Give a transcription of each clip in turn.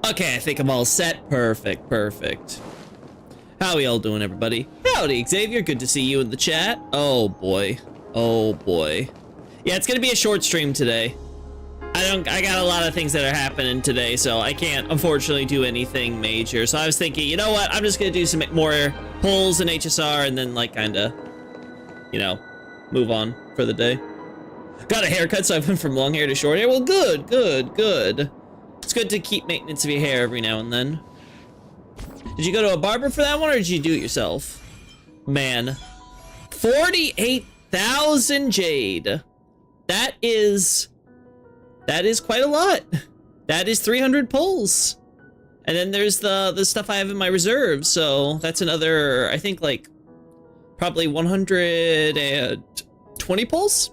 Okay, I think I'm all set. Perfect, perfect. How we all doing, everybody? Howdy, Xavier. Good to see you in the chat. Oh boy. Oh boy. Yeah, it's gonna be a short stream today. I got a lot of things that are happening today, so I can't unfortunately do anything major. So I was thinking, you know what? I'm just gonna do some more pulls in HSR and then like kinda, you know, move on for the day. Got a haircut, so I went from long hair to short hair. Well, good, good, good. It's good to keep maintenance of your hair every now and then. Did you go to a barber for that one, or did you do it yourself? Man, 48,000 jade. That is quite a lot. That is 300 pulls. And then there's the stuff I have in my reserve, so that's another, I think, like, probably 120 pulls?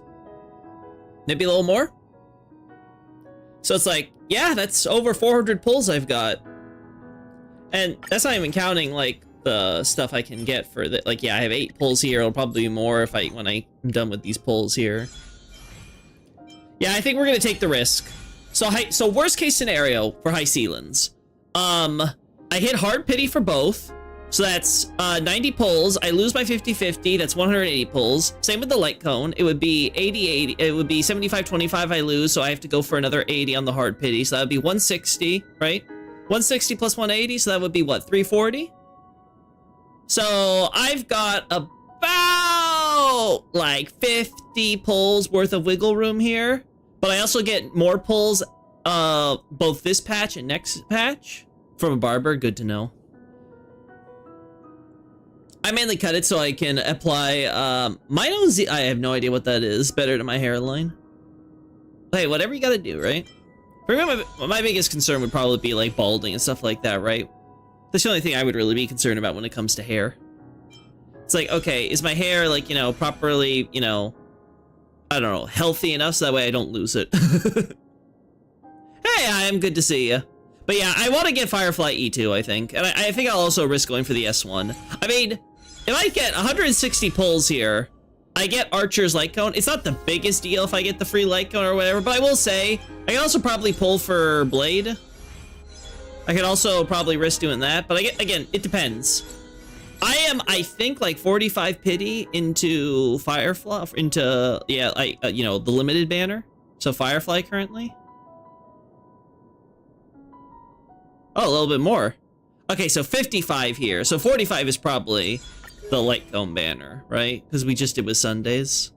Maybe a little more? So it's like, yeah, that's over 400 pulls I've got. And that's not even counting, like, the stuff I can get for that. Like, yeah, I have 8 pulls here. It'll probably be more when I'm done with these pulls here. Yeah, I think we're gonna take the risk. So worst case scenario for high ceilings. I hit hard pity for both. So that's 90 pulls. I lose by 50-50. That's 180 pulls. Same with the light cone. It would be 80-80. It would be 75-25 I lose, so I have to go for another 80 on the hard pity. So that would be 160, right? 160 plus 180, so that would be what, 340? So I've got about like 50 pulls worth of wiggle room here, but I also get more pulls both this patch and next patch from a barber. Good to know. I mainly cut it so I can apply my own I have no idea what that is, better to my hairline. Hey, whatever you gotta do, right? For me, my biggest concern would probably be like balding and stuff like that, right? That's the only thing I would really be concerned about when it comes to hair. It's like, okay, is my hair like, you know, properly, you know, I don't know, healthy enough so that way I don't lose it. Hey, I am good to see you. But yeah, I want to get Firefly E2, I think. And I think I'll also risk going for the S1. I mean, if I get 160 pulls here, I get Archer's Light Cone. It's not the biggest deal if I get the free Light Cone or whatever, but I will say, I can also probably pull for Blade. I could also probably risk doing that, but again, it depends. I am, I think, like 45 pity into Firefly, into, yeah, you know, the limited banner. So Firefly currently. Oh, a little bit more. Okay, so 55 here. So 45 is probably the Light Cone banner, right? Because we just did with Sundays.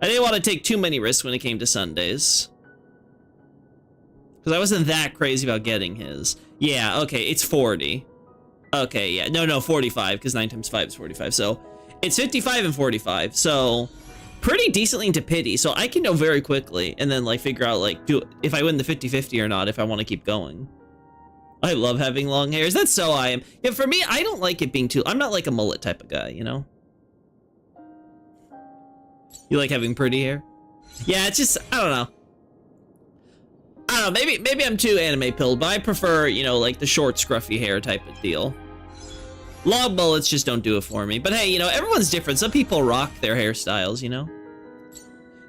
I didn't want to take too many risks when it came to Sundays. Because I wasn't that crazy about getting his. Yeah, okay, it's 40. Okay, yeah, no, 45, because 9 times 5 is 45. So it's 55 and 45. So pretty decently into pity. So I can know very quickly and then like figure out like if I win the 50-50 or not, if I want to keep going. I love having long hairs. That's so I am. Yeah, for me, I don't like it being too, I'm not like a mullet type of guy, you know? You like having pretty hair? Yeah, it's just, I don't know. I don't know, maybe I'm too anime pilled, but I prefer, you know, like the short, scruffy hair type of deal. Long mullets just don't do it for me. But hey, you know, everyone's different. Some people rock their hairstyles, you know?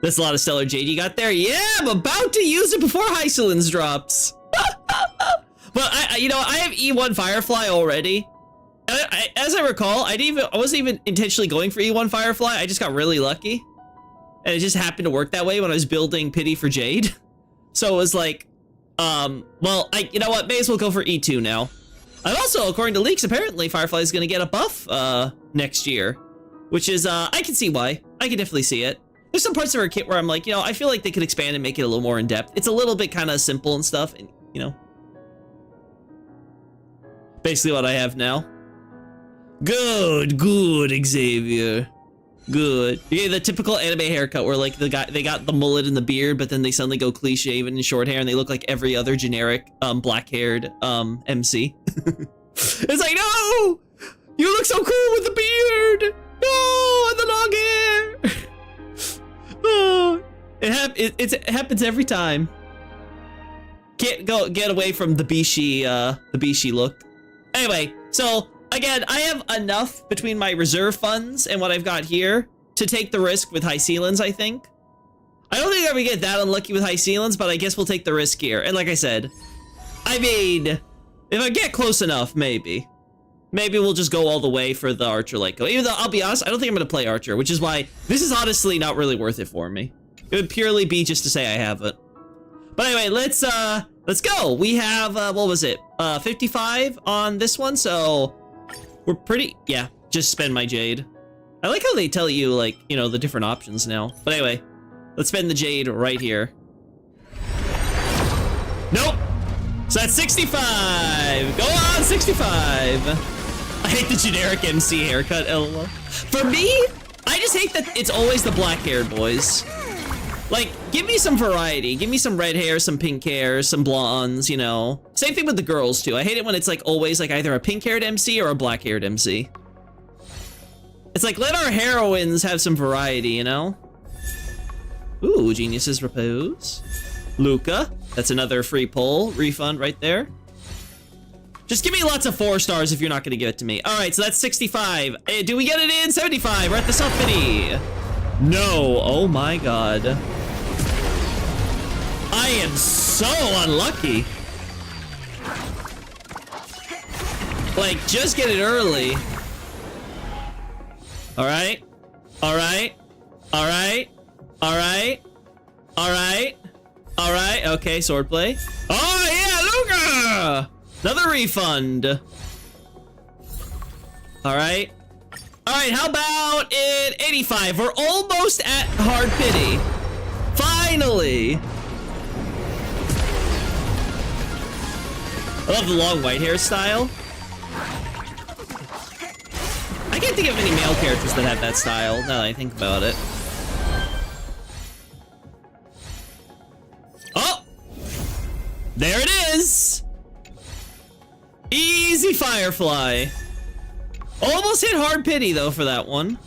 There's a lot of Stellar Jade you got there. Yeah, I'm about to use it before High Ceilings drops. But you know, I have E1 Firefly already. As I recall, I wasn't even intentionally going for E1 Firefly. I just got really lucky. And it just happened to work that way when I was building Pity for Jade. So it was like, well, you know what? May as well go for E2 now. And also, according to leaks, apparently Firefly is going to get a buff next year, which is, I can see why. I can definitely see it. There's some parts of her kit where I'm like, you know, I feel like they could expand and make it a little more in depth. It's a little bit kind of simple and stuff, and, you know. Basically what I have now. Good, Xavier. Good. Yeah, the typical anime haircut where like they got the mullet and the beard, but then they suddenly go cliche even in short hair and they look like every other generic black-haired MC. It's like, no! You look so cool with the beard! No, and the long hair! Oh, it happens every time. Can't get away from the Bishi look. Anyway, so again, I have enough between my reserve funds and what I've got here to take the risk with high ceilings, I think. I don't think I'm gonna get that unlucky with high ceilings, but I guess we'll take the risk here. And like I said, I mean, if I get close enough, maybe. Maybe we'll just go all the way for the Archer Lyco. Even though, I'll be honest, I don't think I'm going to play Archer, which is why this is honestly not really worth it for me. It would purely be just to say I have it. But anyway, let's go. We have, what was it? 55 on this one, so we're pretty, yeah, just spend my Jade. I like how they tell you, like, you know, the different options now. But anyway, let's spend the Jade right here. Nope. So that's 65. Go on, 65. I hate the generic MC haircut, LOL. For me, I just hate that it's always the black-haired boys. Like, give me some variety. Give me some red hair, some pink hair, some blondes, you know. Same thing with the girls, too. I hate it when it's, like, always, like, either a pink-haired MC or a black-haired MC. It's like, let our heroines have some variety, you know? Ooh, Genius's Repose. Luca. That's another free pull. Refund right there. Just give me lots of 4 stars if you're not going to give it to me. All right, so that's 65. Do we get it in? 75. We're at the soft pity. No. Oh, my God. I am so unlucky. Like, just get it early. All right. All right. All right. All right. All right. All right. Okay, swordplay. Oh, yeah, Luca! Another refund. All right. All right, how about in 85? We're almost at hard pity. Finally. I love the long white hairstyle. I can't think of any male characters that have that style, now that I think about it. Oh! There it is! Easy Firefly. Almost hit hard pity, though, for that one.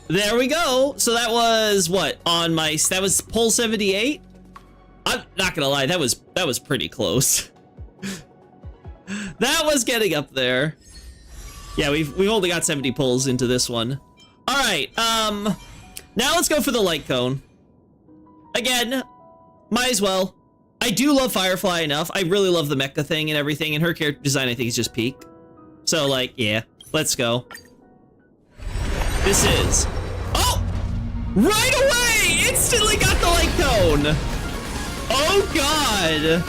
There we go. So that was, what, on my... That was pull 78? I'm not gonna lie, that was pretty close. That was getting up there. Yeah, we've only got 70 pulls into this one. All right, now let's go for the light cone. Again, might as well. I do love Firefly enough. I really love the mecha thing and everything, and her character design I think is just peak. So like, yeah, let's go. This is, oh, right away, instantly got the light cone. Oh God.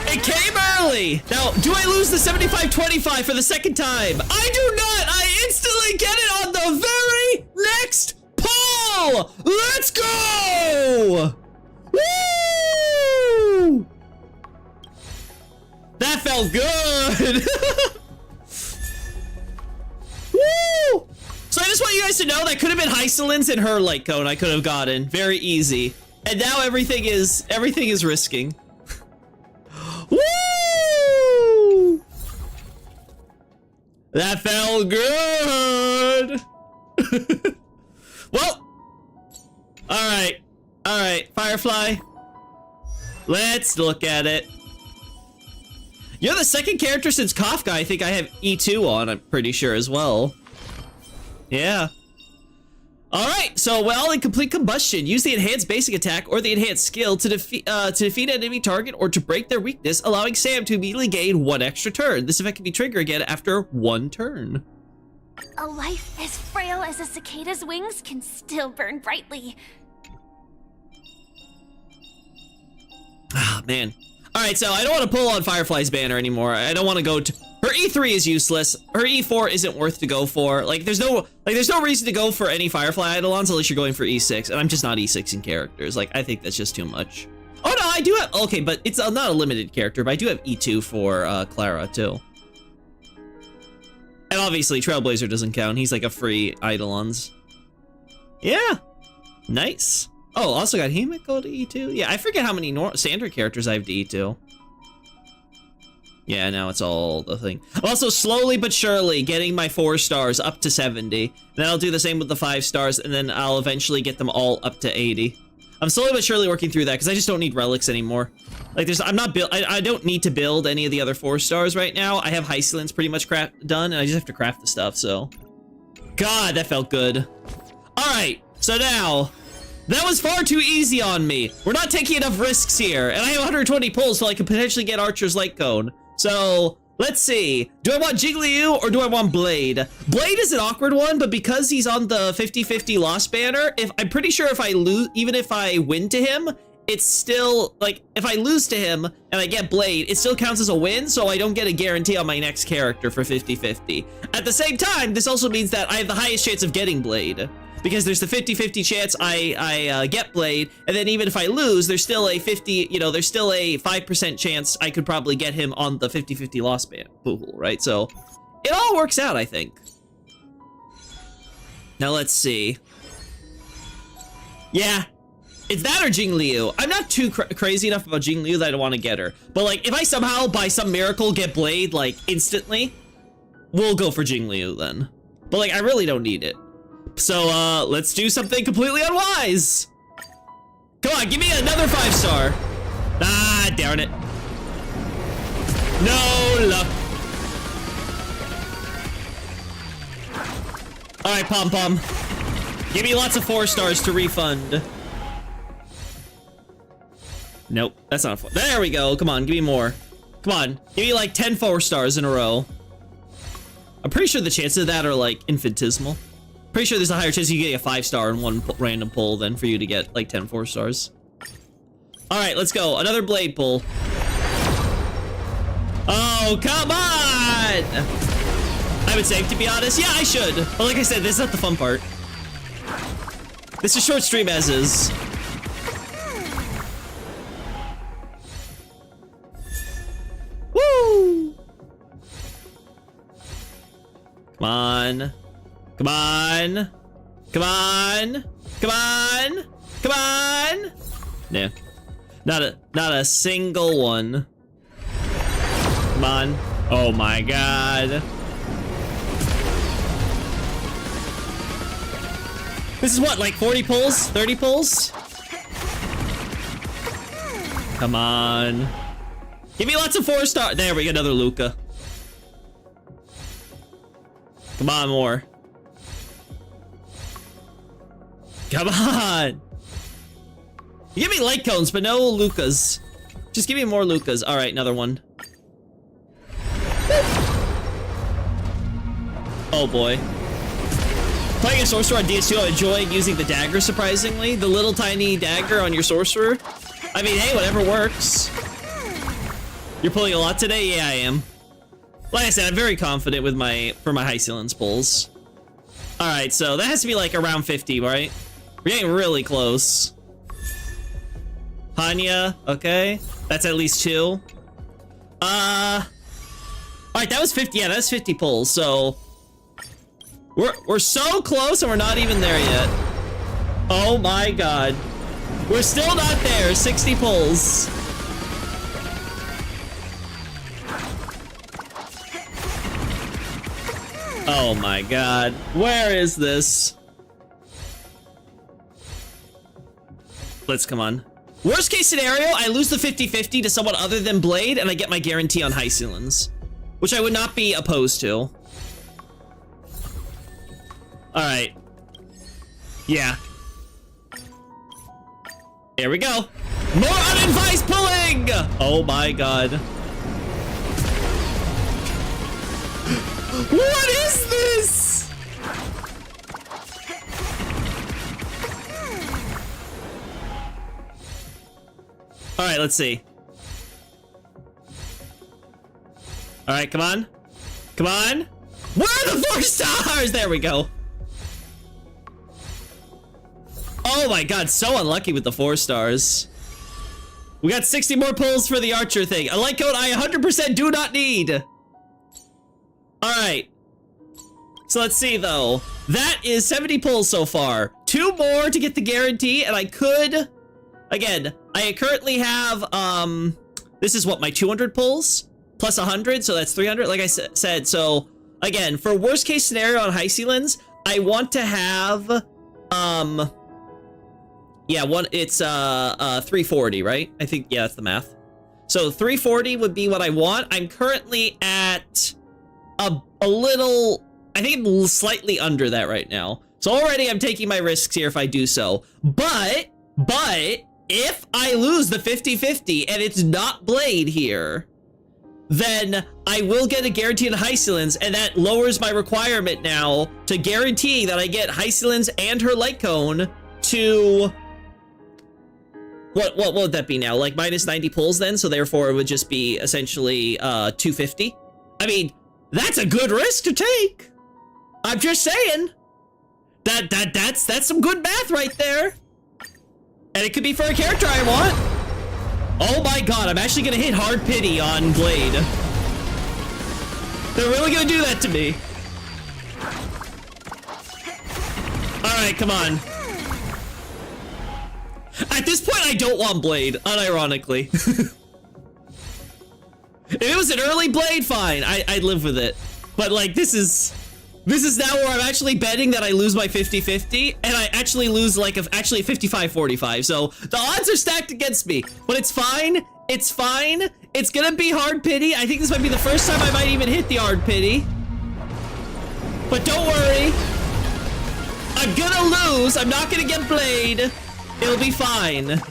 It came early. Now, do I lose the 75-25 for the second time? I do not. I instantly get it on the very next pull. Let's go. Woo! That felt good. Woo! So I just want you guys to know that could have been Hycelin's and her light cone I could have gotten. Very easy. And now everything is risking. Woo! That felt good. Well, all right, Firefly. Let's look at it. You're the second character since Kafka I think I have E2 on, I'm pretty sure as well. Yeah. All right, so while in complete combustion, use the enhanced basic attack or the enhanced skill to defeat an enemy target or to break their weakness, allowing Sam to immediately gain 1 extra turn. This effect can be triggered again after 1 turn. A life as frail as a cicada's wings can still burn brightly. Ah, man. All right, so I don't want to pull on Firefly's banner anymore. I don't want to go to... Her E3 is useless. Her E4 isn't worth to go for. Like, there's no reason to go for any Firefly Eidolons unless you're going for E6, and I'm just not E6 in characters. Like, I think that's just too much. Oh, no, I do have... Okay, but it's not a limited character, but I do have E2 for Clara, too. And obviously, Trailblazer doesn't count. He's like a free Eidolons. Yeah. Nice. Oh, also got Himiko to E2? Yeah, I forget how many standard characters I have to E2. Yeah, now it's all the thing. Also, slowly but surely getting my 4 stars up to 70. Then I'll do the same with the 5 stars, and then I'll eventually get them all up to 80. I'm slowly but surely working through that, because I just don't need relics anymore. Like, I don't need to build any of the other 4 stars right now. I have Hycelin's pretty much done, and I just have to craft the stuff, so. God, that felt good. All right, So now, that was far too easy on me. We're not taking enough risks here. And I have 120 pulls, so I could potentially get Archer's Light Cone. So, let's see. Do I want Jigglypuff or do I want Blade? Blade is an awkward one, but because he's on the 50-50 loss banner, I'm pretty sure if I lose, even if I win to him, it's still, like, if I lose to him and I get Blade, it still counts as a win, so I don't get a guarantee on my next character for 50-50. At the same time, this also means that I have the highest chance of getting Blade, because there's the 50-50 chance I get Blade, and then even if I lose, there's still a 5% chance I could probably get him on the 50-50 loss ban pool, right? So, it all works out, I think. Now let's see. Yeah. It's that or Jingliu. I'm not too crazy enough about Jingliu that I don't want to get her. But like, if I somehow, by some miracle, get Blade, like, instantly, we'll go for Jingliu then. But like, I really don't need it. So, let's do something completely unwise. Come on, give me another 5-star. Ah, darn it. No luck. All right, Pom Pom. Give me lots of 4 stars to refund. Nope, that's not a 4. There we go. Come on, give me more. Come on, give me like 10 4 stars in a row. I'm pretty sure the chances of that are like infinitesimal. Pretty sure there's a higher chance you get a 5-star in one random pull than for you to get like 10 4 stars. All right, let's go. Another Blade pull. Oh, come on! I would save, to be honest. Yeah, I should. But like I said, this is not the fun part. This is short stream as is. Woo! Come on. Come on. Come on. Come on. Come on. No. Not a single one. Come on. Oh my god. This is what, like 40 pulls? 30 pulls? Come on. Give me lots of 4-star. There we go, another Luca. Come on, more. Come on. You give me light cones, but no Lucas. Just give me more Lucas. All right, another one. Oh boy. Playing a sorcerer on DS2, I'm enjoying using the dagger, surprisingly. The little tiny dagger on your sorcerer. I mean, hey, whatever works. You're pulling a lot today? Yeah, I am. Like I said, I'm very confident with my high ceilings pulls. All right, so that has to be like around 50, right? We're getting really close. Hanya, okay. That's at least 2. All right, that was 50. Yeah, that's 50 pulls. So we're so close and we're not even there yet. Oh my god. We're still not there. 60 pulls. Oh my god. Where is this? Let's come on. Worst case scenario, I lose the 50-50 to someone other than Blade and I get my guarantee on high ceilings, which I would not be opposed to. All right. Yeah. Here we go. More unadvised pulling! Oh my god. What is this? All right, let's see. All right, come on. Come on. Where are the 4 stars? There we go. Oh my god, so unlucky with the 4 stars. We got 60 more pulls for the Archer thing. A light code I 100% do not need. All right. So let's see though. That is 70 pulls so far. 2 more to get the guarantee, and I could, again, I currently have, this is what, my 200 pulls plus 100, so that's 300, like I said. So again, for worst case scenario on high ceilings, I want to have, yeah, it's 340, right? I think, yeah, that's the math. So 340 would be what I want. I'm currently at a little, I think I'm slightly under that right now. So already I'm taking my risks here if I do so. But if I lose the 50-50 and it's not Blade here, then I will get a guaranteed Hycelins, and that lowers my requirement now to guarantee that I get Hycelins and her light cone to... What would that be now? Like minus 90 pulls then? So therefore it would just be essentially 250? I mean, that's a good risk to take. I'm just saying. That's some good math right there. And it could be for a character I want. Oh my god, I'm actually gonna hit hard pity on Blade. They're really gonna do that to me. Alright, come on. At this point, I don't want Blade, unironically. If it was an early Blade, fine. I'd live with it. But like, this is now where I'm actually betting that I lose my 50-50, and I actually lose like actually 55-45. So the odds are stacked against me, but it's fine. It's fine. It's gonna be hard pity. I think this might be the first time I might even hit the hard pity. But don't worry. I'm gonna lose. I'm not gonna get Blade. It'll be fine. It'll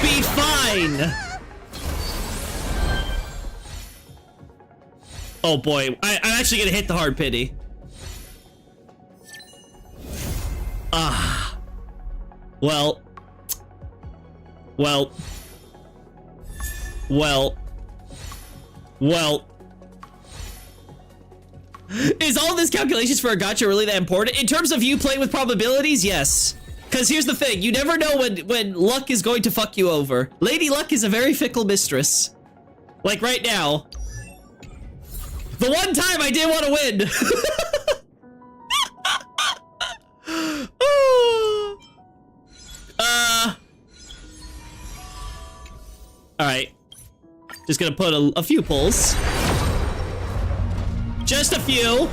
be fine. Oh boy, I'm actually gonna hit the hard pity. Ah. Well. Is all this calculations for a gacha really that important? In terms of you playing with probabilities, yes. Because here's the thing, you never know when luck is going to fuck you over. Lady Luck is a very fickle mistress. Like right now. The one time I did want to win. Alright. Just gonna put a few pulls. Just a few.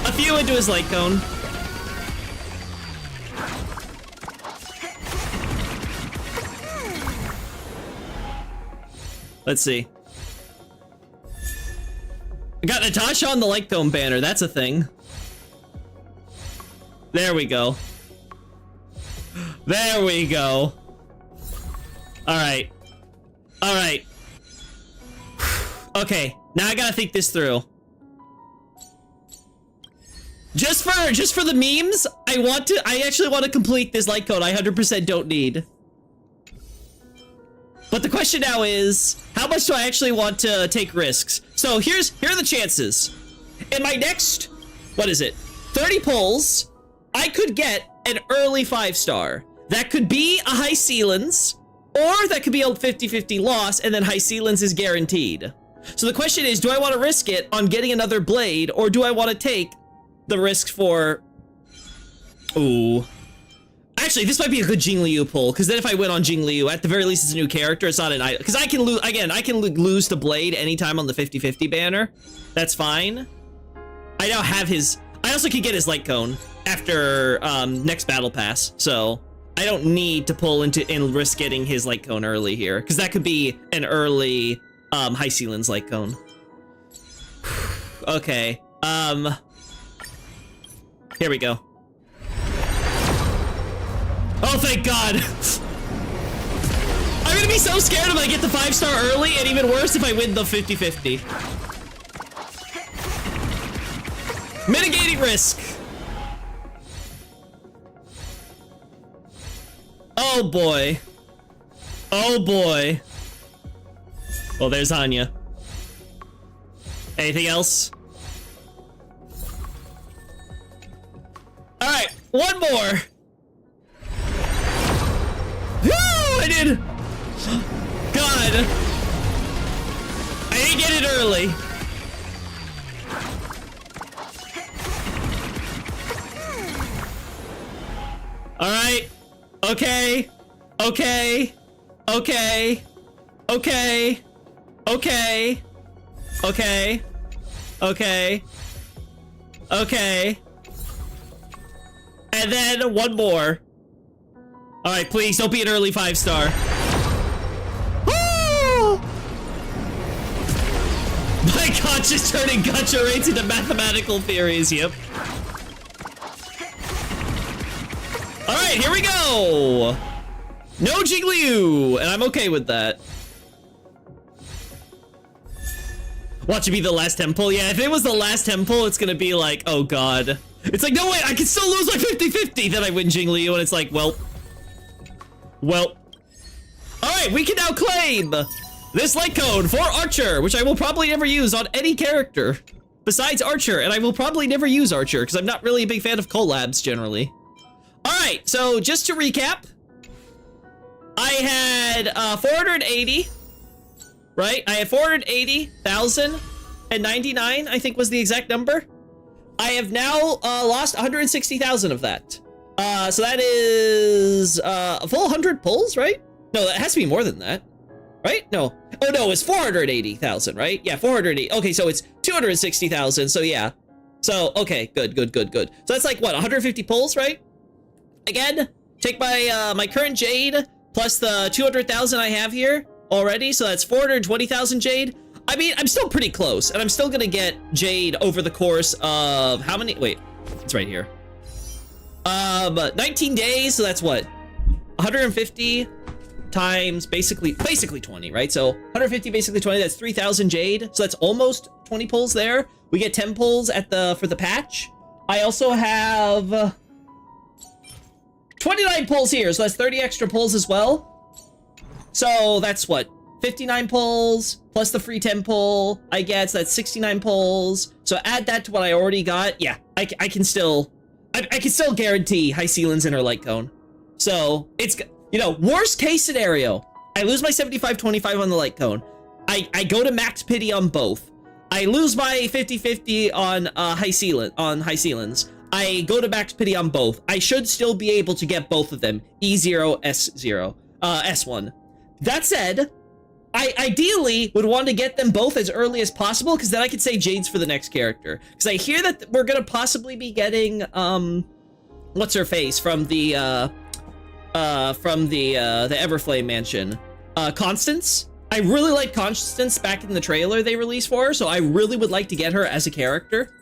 A few into his light cone. Let's see. I got Natasha on the light cone banner. That's a thing. There we go. There we go. Alright. Alright. Okay. Now I gotta think this through. Just for the memes, I actually want to complete this light cone I 100% don't need. But the question now is, how much do I actually want to take risks? So here are the chances. In my next, what is it? 30 pulls, I could get an early 5-star. That could be a Hycelins, or that could be a 50-50 loss, and then Hycelins is guaranteed. So the question is, do I want to risk it on getting another Blade, or do I want to take the risk for... Ooh. Actually, this might be a good Jing Liu pull, because then if I win on Jing Liu, at the very least it's a new character, it's not an item. Because I can lose, again, I can lose to Blade anytime on the 50-50 banner. That's fine. I now have his... I also can get his light cone after next battle pass, so I don't need to pull into and risk getting his light cone early here, because that could be an early Hycelins light cone. Okay, here we go. Oh, thank God. I'm gonna be so scared if I get the 5-star early, and even worse if I win the 50-50. Mitigating risk. Oh boy. Oh boy. Well, there's Anya. Anything else? Alright, one more. I did! God! I didn't get it early. Alright. Okay. Okay. Okay. Okay. Okay. Okay. Okay. Okay. And then one more. Alright, please don't be an early 5-star. My conscious turning gotcha rates into mathematical theories, yep. Alright, here we go! No Jigglyoo, and I'm okay with that. Watch it be the last temple. Yeah, if it was the last temple, it's gonna be like, oh god. It's like, no way, I can still lose my 50-50. Then I win Jigglyoo, and it's like, well. Alright, we can now claim this light cone for Archer, which I will probably never use on any character besides Archer, and I will probably never use Archer, because I'm not really a big fan of collabs, generally. Alright, so just to recap, I had 480, right? I had 480,099, I think was the exact number. I have now lost 160,000 of that. So that is a full 100 pulls, right? No, that has to be more than that, right? No. Oh no, it's 480,000, right? Yeah, 480. Okay, so it's 260,000. So yeah. So okay, good. So that's like what, 150 pulls, right? Again, take my my current Jade plus the 200,000 I have here already, so that's 420,000 Jade. I mean, I'm still pretty close, and I'm still gonna get Jade over the course of how many? Wait, it's right here. 19 days, so that's what? 150 times basically 20, right? So 150 basically 20, that's 3,000 Jade. So that's almost 20 pulls there. We get 10 pulls at for the patch. I also have 29 pulls here, so that's 30 extra pulls as well. So that's what? 59 pulls plus the free 10 pull I get, so that's 69 pulls. So add that to what I already got. Yeah, I can still guarantee High Ceilings in her light cone. So it's, you know, worst case scenario, I lose my 75-25 on the light cone. I go to max pity on both. I lose my 50-50 on High Ceilings. I go to max pity on both. I should still be able to get both of them, E0, S0, S1. That said, I ideally would want to get them both as early as possible, because then I could say Jade's for the next character. Because I hear that we're gonna possibly be getting what's her face from the Everflame mansion, Constance. I really like Constance back in the trailer they released for her, so I really would like to get her as a character.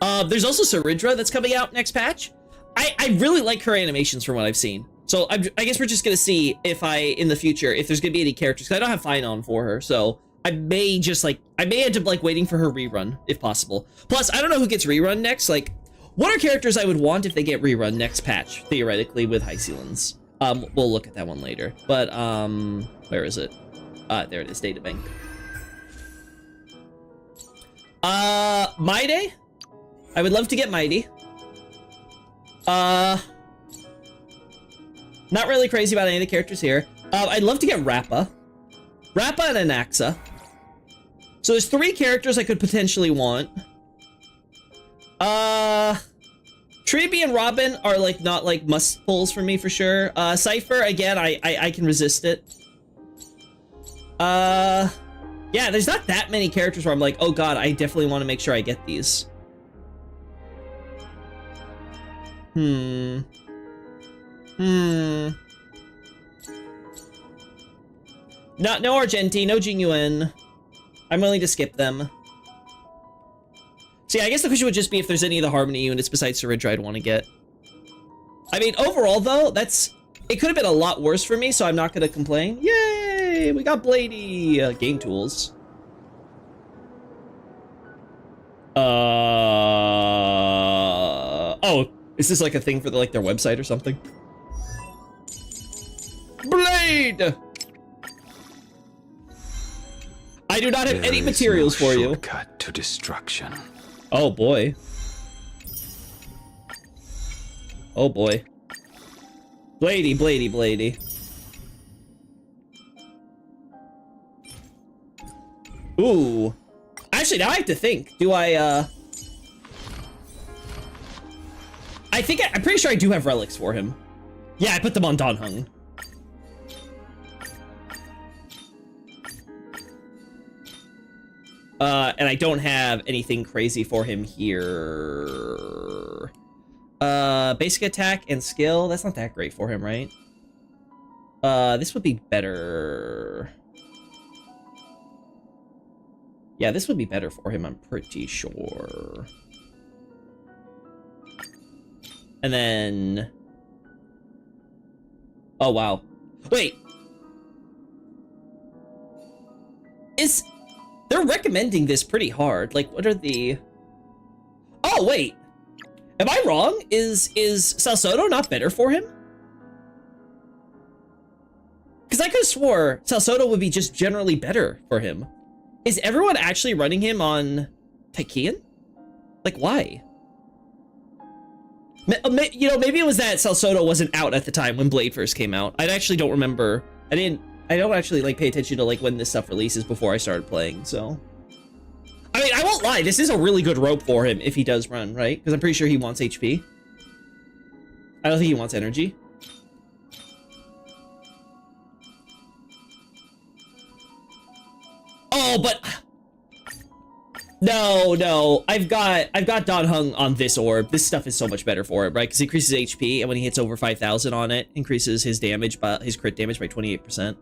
There's also Saridra that's coming out next patch. I really like her animations from what I've seen. So I guess we're just gonna see if in the future, if there's gonna be any characters, because I don't have Finon for her, so I may end up like waiting for her rerun if possible. Plus, I don't know who gets rerun next. Like, what are characters I would want if they get rerun next patch, theoretically, with High Ceilings? We'll look at that one later. But where is it? There it is, databank. Mighty? I would love to get Mighty. Not really crazy about any of the characters here. I'd love to get Rappa. Rappa and Anaxa. So there's 3 characters I could potentially want. Treeby and Robin are like not like must pulls for me for sure. Cypher, again, I can resist it. Yeah, there's not that many characters where I'm like, oh god, I definitely want to make sure I get these. No Argenti, no Jingyuan. I'm willing to skip them. So yeah, I guess the question would just be if there's any of the Harmony units besides Saridra I'd want to get. I mean, overall though, it could have been a lot worse for me, so I'm not gonna complain. Yay! We got Blady game tools. Oh, is this like a thing for their website or something? Blade! I do not have any materials for you. Shortcut to destruction. Oh boy. Oh boy. Blady, Blady, Blady. Ooh. Actually, now I have to think. Do I, I'm pretty sure I do have relics for him. Yeah, I put them on Don Hung. And I don't have anything crazy for him here. Basic attack and skill. That's not that great for him, right? This would be better. Yeah, this would be better for him, I'm pretty sure. And then... Oh, wow. Wait. They're recommending this pretty hard. Like, what are the... Oh, wait. Am I wrong? Is Salsodo not better for him? Because I could have swore Salsodo would be just generally better for him. Is everyone actually running him on Tykean? Like, why? You know, maybe it was that Salsodo wasn't out at the time when Blade first came out. I actually don't remember. I don't actually, like, pay attention to, like, when this stuff releases before I started playing, so... I mean, I won't lie, this is a really good rope for him if he does run, right? Because I'm pretty sure he wants HP. I don't think he wants energy. Oh, but... No, I've got Don Hung on this orb. This stuff is so much better for it, right? Because it increases HP, and when he hits over 5,000 on it, increases his damage by his crit damage by 28%.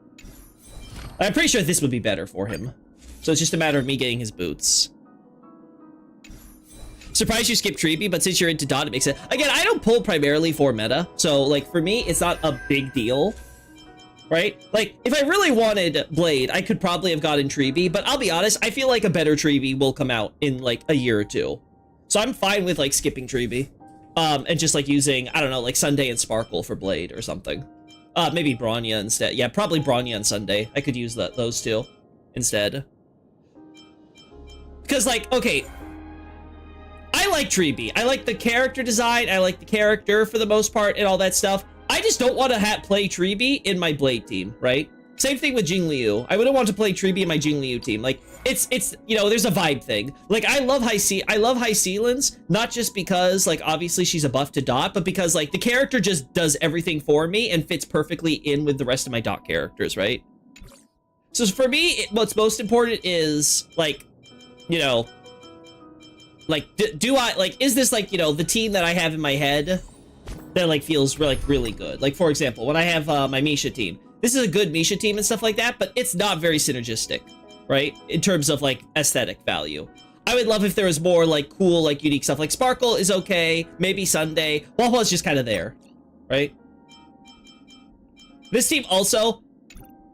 I'm pretty sure this would be better for him. So it's just a matter of me getting his boots. Surprised you skipped Treeby, but since you're into Dot, it makes it. Again, I don't pull primarily for meta, so like for me, it's not a big deal. Right? Like, if I really wanted Blade, I could probably have gotten Treeby, but I'll be honest, I feel like a better Treeby will come out in, like, a year or two. So I'm fine with, like, skipping Treeby. And just, like, using, I don't know, like, Sunday and Sparkle for Blade or something. Maybe Bronya instead. Yeah, probably Bronya and Sunday. I could use those two instead. Because, like, okay, I like Treeby. I like the character design, I like the character for the most part and all that stuff. I just don't want to play Treeby in my Blade team, right? Same thing with Jingliu. I wouldn't want to play Treeby in my Jingliu team. Like, it's you know, there's a vibe thing. Like, I love High Sealans, not just because, like, obviously she's a buff to Dot, but because, like, the character just does everything for me and fits perfectly in with the rest of my Dot characters, right? So for me, what's most important is, like, you know, like, do I, like, is this, like, you know, the team that I have in my head that, like, feels, like, really good? Like, for example, when I have my Misha team, this is a good Misha team and stuff like that, but it's not very synergistic, right? In terms of, like, aesthetic value. I would love if there was more, like, cool, like, unique stuff. Like, Sparkle is okay, maybe Sunday. Wawa's just kind of there, right? This team also,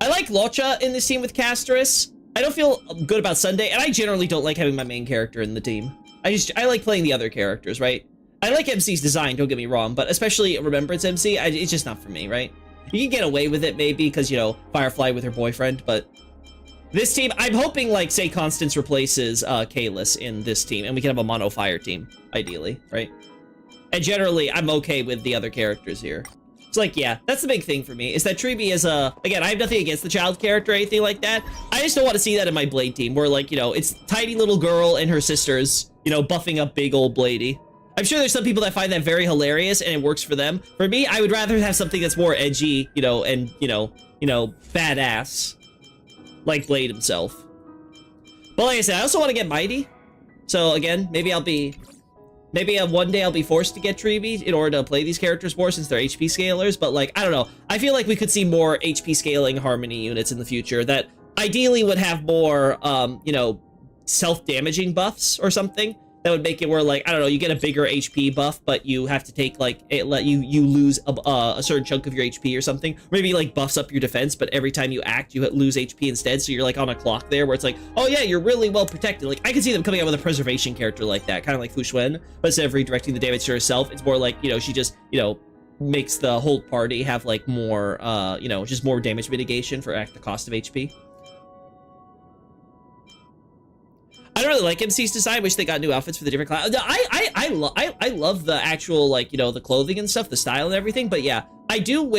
I like Locha in this team with Castris. I don't feel good about Sunday, and I generally don't like having my main character in the team. I like playing the other characters, right? I like MC's design, don't get me wrong, but especially Remembrance MC, it's just not for me, right? You can get away with it maybe because, you know, Firefly with her boyfriend, but this team, I'm hoping, like, say Constance replaces Kalis in this team, and we can have a mono fire team, ideally, right? And generally, I'm okay with the other characters here. It's like, yeah, that's the big thing for me, is that Treeby is again, I have nothing against the child character or anything like that. I just don't want to see that in my Blade team, where, like, you know, it's tiny little girl and her sisters, you know, buffing up big old Bladey. I'm sure there's some people that find that very hilarious and it works for them. For me, I would rather have something that's more edgy, you know, and, you know, badass, like Blade himself. But like I said, I also want to get Mighty. So again, maybe one day I'll be forced to get Treeby in order to play these characters more since they're HP scalers. But, like, I don't know. I feel like we could see more HP scaling Harmony units in the future that ideally would have more, you know, self-damaging buffs or something. That would make it where, like, I don't know, you get a bigger HP buff, but you have to take, like, you lose a certain chunk of your HP or something. Or maybe, like, buffs up your defense, but every time you act, you lose HP instead, so you're, like, on a clock there where it's like, oh yeah, you're really well protected. Like, I could see them coming out with a preservation character like that, kind of like Fu Xuan, but instead of redirecting the damage to herself, it's more like, you know, she just, you know, makes the whole party have, like, more, you know, just more damage mitigation for at the cost of HP. I don't really like MC's design. Wish they got new outfits for the different classes. I love the actual, like, you know, the clothing and stuff, the style and everything. But yeah, I do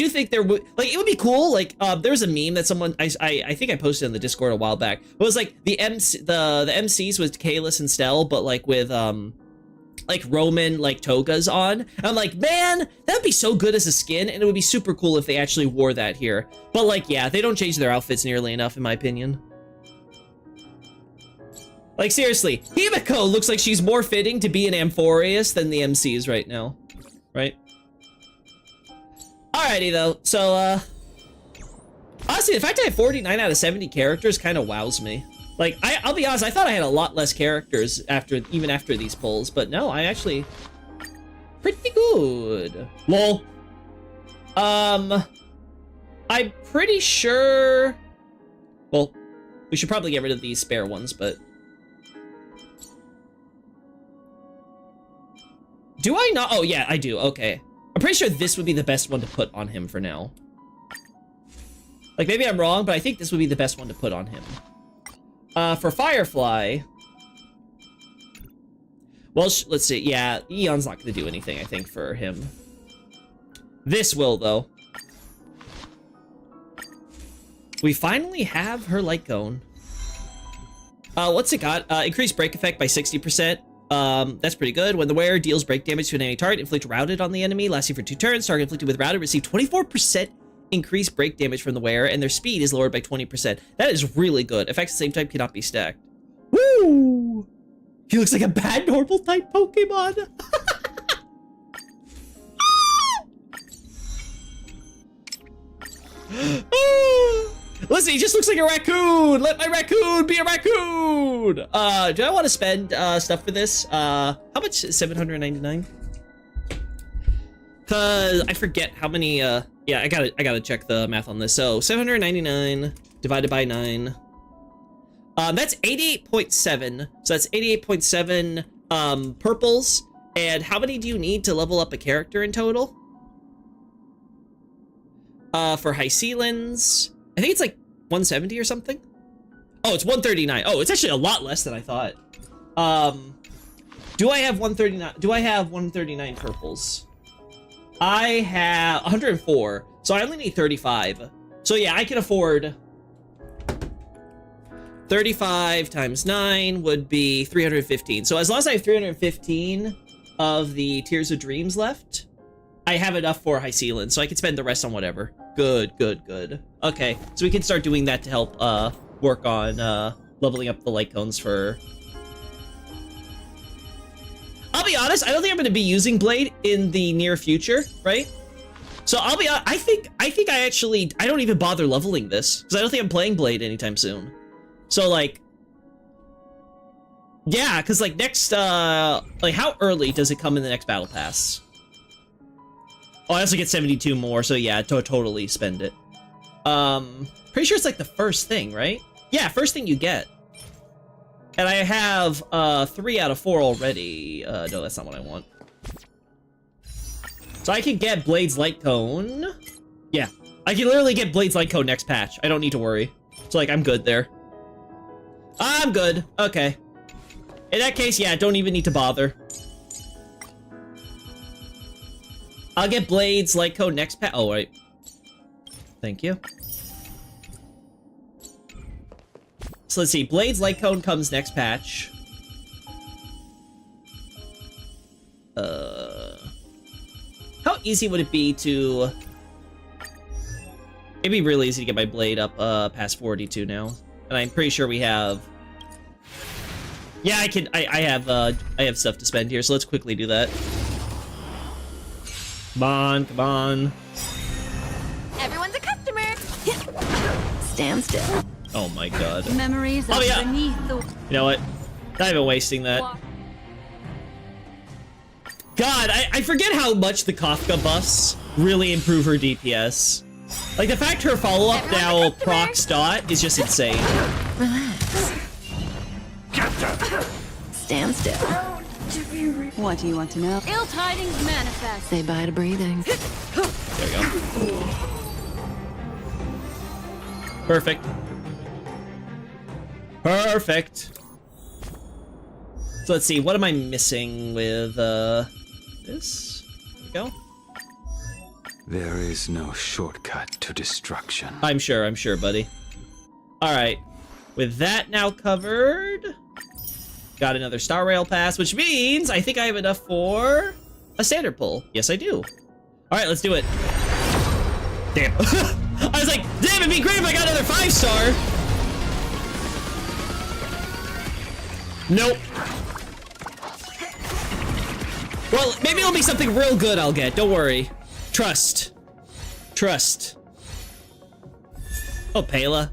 think there would, like, it would be cool. Like, there was a meme that someone, I think I posted in the Discord a while back. It was like the MCs was Kalis and Stell, but like with like Roman, like, togas on. And I'm like, man, that'd be so good as a skin, and it would be super cool if they actually wore that here. But like, yeah, they don't change their outfits nearly enough, in my opinion. Like, seriously, Himiko looks like she's more fitting to be an Amphoreus than the MCs right now, right? Alrighty, though, so, honestly, the fact I have 49 out of 70 characters kind of wows me. Like, I'll be honest, I thought I had a lot less characters even after these pulls, but no, I actually pretty good. Lol. I'm pretty sure. Well, we should probably get rid of these spare ones, but do I not? Oh yeah, I do. Okay, I'm pretty sure this would be the best one to put on him for now. Like, maybe I'm wrong, but I think this would be the best one to put on him. For Firefly, well, let's see. Yeah, Eon's not going to do anything, I think, for him. This will, though. We finally have her light cone. What's it got? Increased break effect by 60%. That's pretty good. When the wearer deals break damage to an enemy target, inflict routed on the enemy, lasting for 2 turns. Target inflicted with routed receive 24% increased break damage from the wearer, and their speed is lowered by 20%. That is really good. Effects of the same type cannot be stacked. Woo! He looks like a bad normal type Pokemon. Listen, he just looks like a raccoon. Let my raccoon be a raccoon. Do I want to spend stuff for this? How much is 799? Cause I forget how many. Yeah, I gotta check the math on this. So 799 divided by 9. That's 88.7. So that's 88.7 purples. And how many do you need to level up a character in total? For Hyceelans, I think it's like 170 or something. Oh, it's 139. Oh, it's actually a lot less than I thought. Do I have 139? Do I have 139 purples? I have 104, so I only need 35. So yeah, I can afford 35 times 9 would be 315. So as long as I have 315 of the Tears of Dreams left, I have enough for Hyceelans, so I can spend the rest on whatever. Good, good, good. Okay, so we can start doing that to help work on leveling up the light cones for... I'll be honest, I don't think I'm going to be using Blade in the near future, right? So I'll be honest, I think I don't even bother leveling this, because I don't think I'm playing Blade anytime soon. So like, yeah, because like next, like how early does it come in the next battle pass? Oh, I also get 72 more, so yeah, totally spend it. Pretty sure it's like the first thing, right? Yeah, first thing you get. And I have 3 out of 4 already. No, that's not what I want. So I can get Blade's Light Cone. Yeah, I can literally get Blade's Light Cone next patch. I don't need to worry. So like, I'm good there. I'm good. Okay. In that case, yeah, don't even need to bother. I'll get Blade's Light Cone next patch. Oh, wait. Thank you. So let's see. Blade's Light Cone comes next patch. How easy would it be to... It'd be really easy to get my Blade up past 42 now. And I'm pretty sure we have... Yeah, I have stuff to spend here, so let's quickly do that. Come on, come on. Everyone's a customer. Stand still. Oh my god. Memories of beneath the... You know what? Not even wasting that. God, I forget how much the Kafka buffs really improve her DPS. Like, the fact her follow-up now procs dot is just insane. Relax. Stand still. What do you want to know? Ill tidings manifest. Say bye to breathing. There we go. Perfect. Perfect. So let's see, what am I missing with this? There we go. There is no shortcut to destruction. I'm sure, buddy. Alright. With that now covered, got another Star Rail pass, which means I think I have enough for a standard pull. Yes, I do. Alright, let's do it. Damn. I was like, damn, it'd be great if I got another 5-star. Nope. Well, maybe it'll be something real good I'll get. Don't worry. Trust. Trust. Oh, Pela.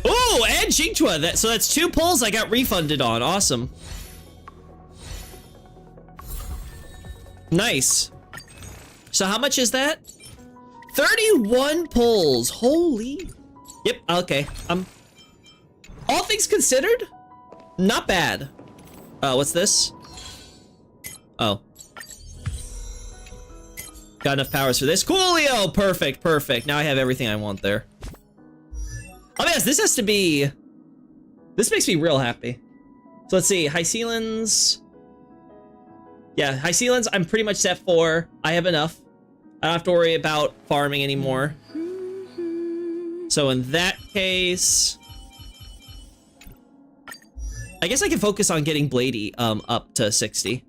Oh, and Xingtua. So that's 2 pulls I got refunded on. Awesome. Nice. So how much is that? 31 pulls. Holy. Yep. Okay. All things considered, not bad. What's this? Oh. Got enough powers for this. Coolio! Perfect, perfect. Now I have everything I want there. Oh, yes, this has to be... This makes me real happy. So let's see. Hyceelans. Yeah, Hyceelans, I'm pretty much set for. I have enough. I don't have to worry about farming anymore. So in that case... I guess I can focus on getting Bladey up to 60.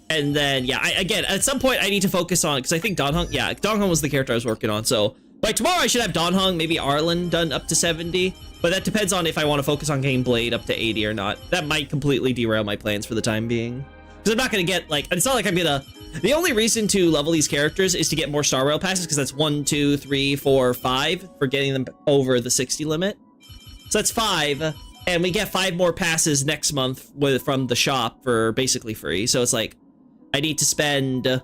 And then, yeah, again, at some point I need to focus on, because I think Donghung, yeah, Donghung was the character I was working on, so by tomorrow I should have Donghung, maybe Arlen done up to 70, but that depends on if I want to focus on getting Blade up to 80 or not. That might completely derail my plans for the time being. Because I'm not going to get, like, it's not like I'm going to, the only reason to level these characters is to get more Star Rail passes, because that's 1, 2, 3, 4, 5 for getting them over the 60 limit. So that's 5. And we get 5 more passes next month from the shop for basically free. So it's like, I need to spend,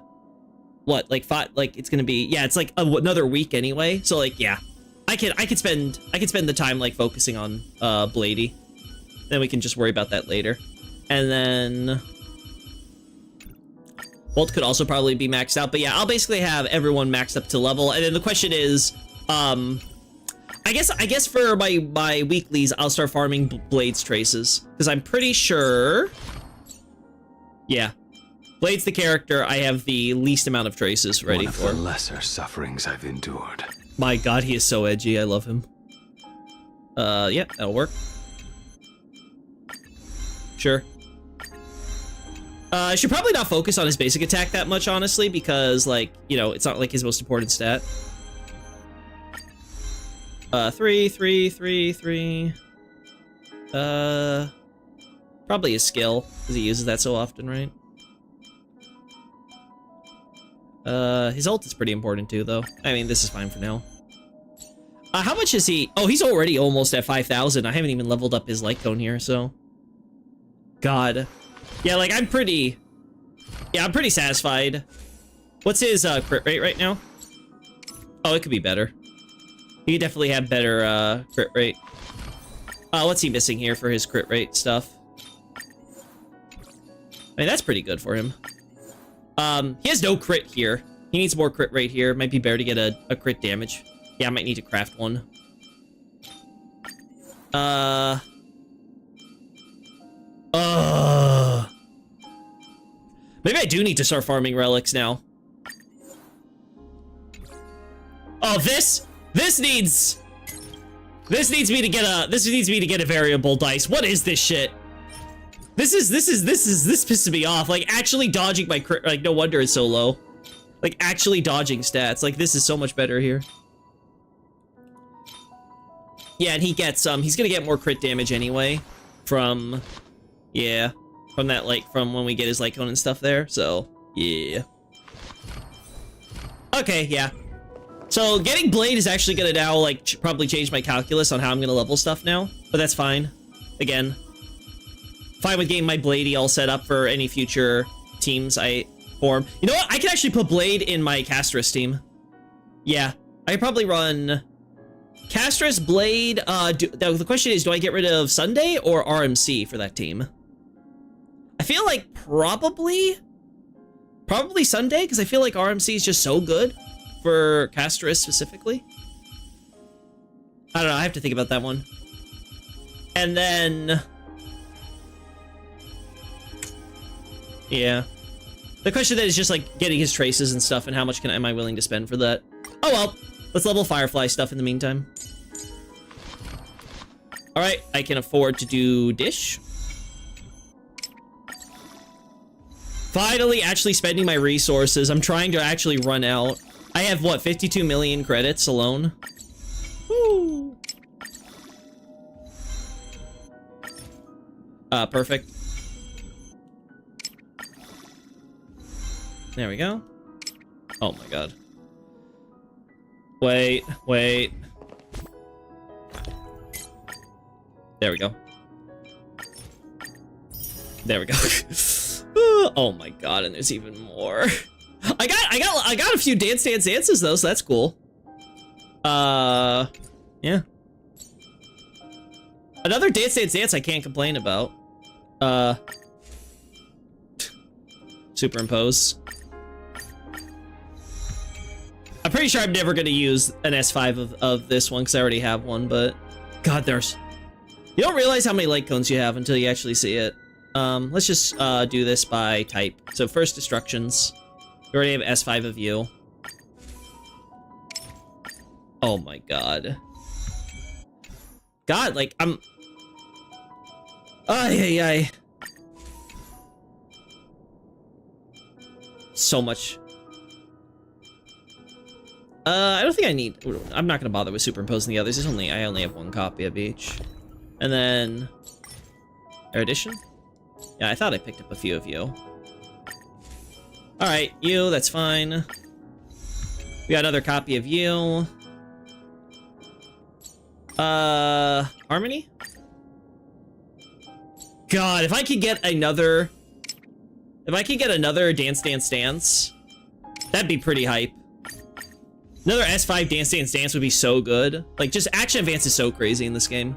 what, like 5, like it's gonna be, yeah, it's like another week anyway. So like, yeah, I could spend the time like focusing on Bladey. Then we can just worry about that later. And then Bolt could also probably be maxed out. But yeah, I'll basically have everyone maxed up to level. And then the question is, I guess for my weeklies, I'll start farming Blade's traces, because I'm pretty sure, yeah, Blade's the character I have the least amount of traces ready for. One of the lesser sufferings I've endured. My God, he is so edgy. I love him. Yeah, that'll work. Sure. I should probably not focus on his basic attack that much, honestly, because, like, you know, it's not like his most important stat. 3, 3, 3, 3. Probably his skill, because he uses that so often, right? His ult is pretty important too, though. I mean, this is fine for now. How much is he? Oh, he's already almost at 5,000. I haven't even leveled up his light cone here, so. God. Yeah, like, I'm pretty satisfied. What's his, crit rate right now? Oh, it could be better. He could definitely have better, crit rate. What's he missing here for his crit rate stuff? I mean, that's pretty good for him. He has no crit here. He needs more crit rate here. Might be better to get a crit damage. Yeah, I might need to craft one. Maybe I do need to start farming relics now. Oh, this needs me to get a variable dice. What is this shit? This pisses me off. Like, actually dodging my crit, like, no wonder it's so low. Like, actually dodging stats. Like, this is so much better here. Yeah, and he gets, he's gonna get more crit damage anyway. From, yeah. From that, like, from when we get his light cone and stuff there. So, yeah. Okay, yeah. So, getting Blade is actually gonna now, like, probably change my calculus on how I'm gonna level stuff now. But that's fine. Again. Fine with getting my Bladey all set up for any future teams I form. You know what? I can actually put Blade in my Castris team. Yeah. I could probably run Castris, Blade. The question is, do I get rid of Sunday or RMC for that team? I feel like probably Sunday, because I feel like RMC is just so good for Castris specifically. I don't know. I have to think about that one. And then... yeah. The question then is just like getting his traces and stuff, and how much am I willing to spend for that? Oh well, let's level Firefly stuff in the meantime. All right, I can afford to do Dish. Finally, actually spending my resources. I'm trying to actually run out. I have what, 52 million credits alone? Woo. Perfect. There we go. Oh my god. Wait. There we go. There we go. Oh my god, and there's even more. I got a few Dance Dance Dances though, so that's cool. Yeah. Another Dance Dance Dance I can't complain about. Superimpose. I'm pretty sure I'm never gonna use an S5 of this one because I already have one, but god, there's... You don't realize how many light cones you have until you actually see it. Let's just do this by type. So first destructions. You already have S5 of you. Oh my god. God, like, I'm... Ay, ay, ay. So much. I don't think I need... I'm not gonna bother with superimposing the others. I only have one copy of each. And then... Erudition? Yeah, I thought I picked up a few of you. Alright, you, that's fine. We got another copy of you. Harmony? God, if I could get another... If I could get another Dance Dance Dance, that'd be pretty hype. Another S5 Dance Dance Dance would be so good. Like, just action advance is so crazy in this game.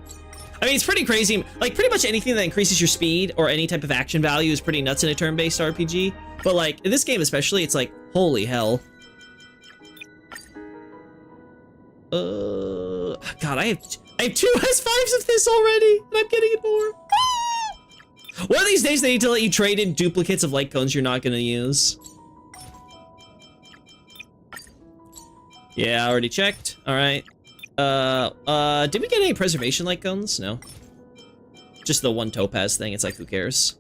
I mean, it's pretty crazy. Like, pretty much anything that increases your speed or any type of action value is pretty nuts in a turn-based RPG. But, like, in this game especially, it's like, holy hell. God, I have 2 S5s of this already, and I'm getting it more. One of these days, they need to let you trade in duplicates of light cones you're not gonna use. Yeah, I already checked. All right. Did we get any preservation light cones? No. Just the one topaz thing. It's like, who cares?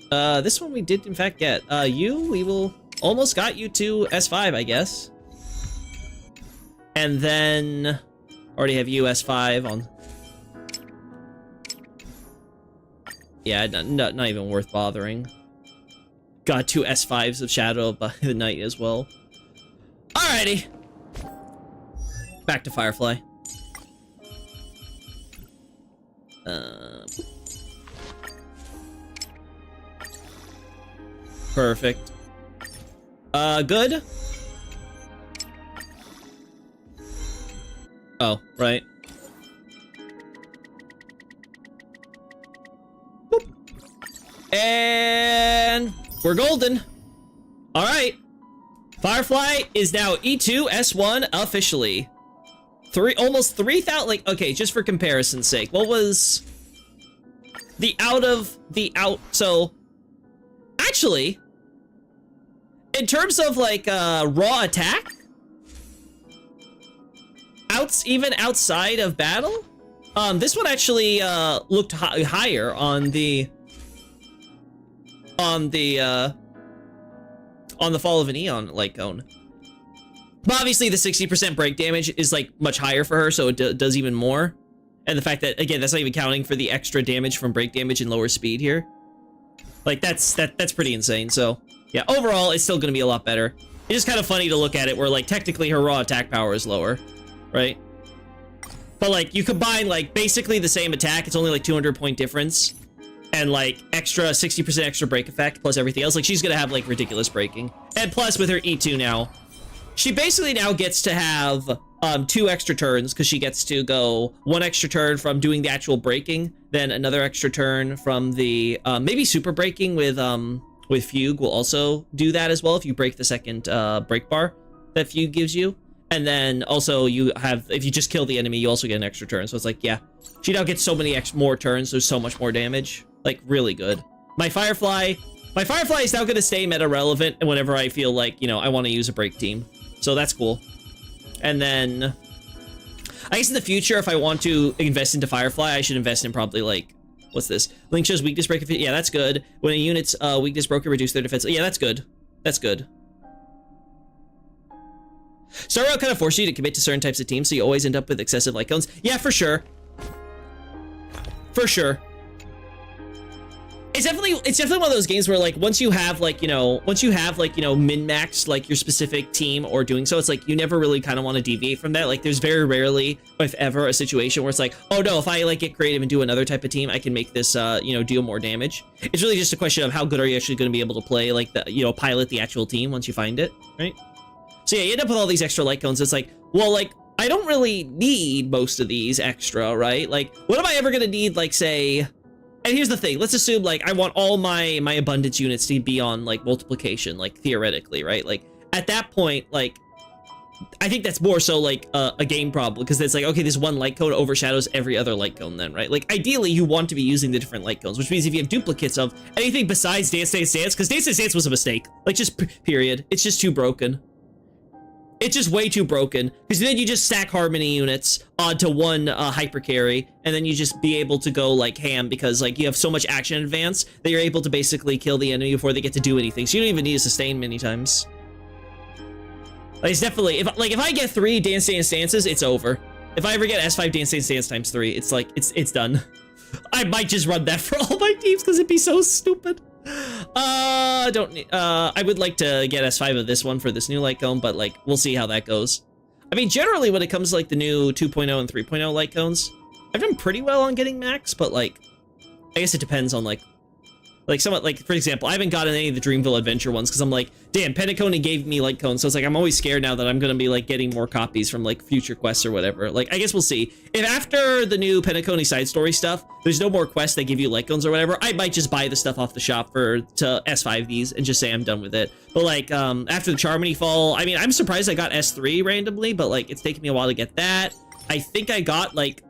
This one we did in fact get. We will almost got you to S5, I guess. And then already have you S5 on. Yeah, not even worth bothering. Got 2 S5s of Shadow by the Night as well. Alrighty. Back to Firefly. Perfect. Good. Oh, right. Boop. And we're golden. All right. Firefly is now E2 S1 officially. Almost 3,000. Like, okay, just for comparison's sake, what was the out? So, actually, in terms of like raw attack, even outside of battle, this one actually looked higher on the Fall of an Eon light cone. But obviously the 60% break damage is like much higher for her, so it does even more. And the fact that, again, that's not even counting for the extra damage from break damage and lower speed here. Like, that's pretty insane. So yeah, overall it's still gonna be a lot better. It's just kind of funny to look at it where like technically her raw attack power is lower, right? But like you combine like basically the same attack, it's only like 200-point difference. And like 60% extra break effect plus everything else. Like she's gonna have like ridiculous breaking. And plus with her E2 now, she basically now gets to have 2 extra turns because she gets to go 1 extra turn from doing the actual breaking, then another extra turn from the maybe super breaking with Fugue will also do that as well if you break the second break bar that Fugue gives you. And then also you have, if you just kill the enemy, you also get an extra turn. So it's like, yeah, she now gets so many more turns. There's so much more damage. Like, really good. My Firefly is now going to stay meta relevant whenever I feel like, you know, I want to use a break team. So that's cool. And then I guess in the future, if I want to invest into Firefly, I should invest in probably like, what's this? Link shows weakness break. Yeah, that's good. When a unit's weakness broken, reduce their defense. Yeah, that's good. That's good. Star Rail kind of forces you to commit to certain types of teams, so you always end up with excessive light cones. Yeah, for sure. For sure. it's definitely one of those games where like once you have like min-maxed like your specific team or doing so, it's like you never really kind of want to deviate from that. Like there's very rarely, if ever, a situation where it's like, oh no, if I like get creative and do another type of team, I can make this deal more damage. It's really just a question of how good are you actually going to be able to play like the pilot the actual team once you find it, right? So yeah, you end up with all these extra light cones. It's like, well, like I don't really need most of these extra, right? Like what am I ever going to need, like say. And here's the thing, let's assume like I want all my abundance units to be on like multiplication, like theoretically, right? Like at that point, like I think that's more so like a game problem, because it's like, okay, this one light cone overshadows every other light cone then, right? Like ideally you want to be using the different light cones, which means if you have duplicates of anything besides Dance Dance Dance, because Dance Dance Dance was a mistake, like just period. It's just too broken. It's just way too broken, because then you just stack harmony units onto one hyper carry, and then you just be able to go like ham, because like you have so much action in advance that you're able to basically kill the enemy before they get to do anything. So you don't even need to sustain many times. Like it's definitely, if I get 3 Dance Dance Dances, it's over. If I ever get S5 Dance Dance Dance times 3, it's like it's done. I might just run that for all my teams because it'd be so stupid. I would like to get S5 of this one for this new light cone, but like we'll see how that goes. I mean, generally when it comes to like the new 2.0 and 3.0 light cones, I've done pretty well on getting max, but like I guess it depends on like somewhat, like for example, I haven't gotten any of the Dreamville Adventure ones because I'm like, damn, Penacony gave me light cones, so it's like I'm always scared now that I'm gonna be like getting more copies from like future quests or whatever. Like I guess we'll see. If after the new Penacony side story stuff, there's no more quests that give you light cones or whatever, I might just buy the stuff off the shop to S5 these and just say I'm done with it. But like after the Charmony fall, I mean, I'm surprised I got S3 randomly, but like it's taken me a while to get that. I think I got like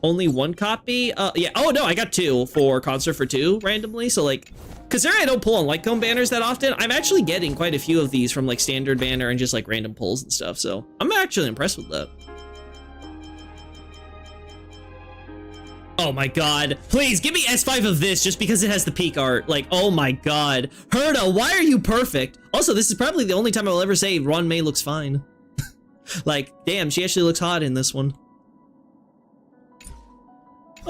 only 1 copy. Yeah. Oh no, I got 2 for Concert for 2 randomly. So like, considering I don't pull on light cone banners that often, I'm actually getting quite a few of these from like standard banner and just like random pulls and stuff. So I'm actually impressed with that. Oh my god, please give me S5 of this just because it has the peak art. Like, oh my god. Herda, why are you perfect? Also, this is probably the only time I will ever say Ron May looks fine. Like, damn, she actually looks hot in this one.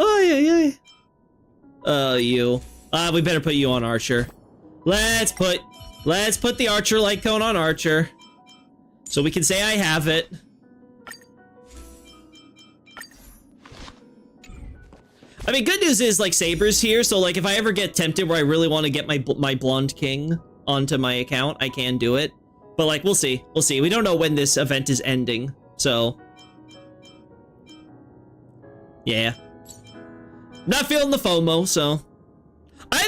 Oh, yeah, yeah. You. We better put you on Archer. Let's put the Archer light cone on Archer. So we can say I have it. I mean, good news is, like, Saber's here, so, like, if I ever get tempted where I really want to get my Blonde King onto my account, I can do it. But, like, we'll see. We'll see. We don't know when this event is ending, so... yeah. Not feeling the FOMO, so...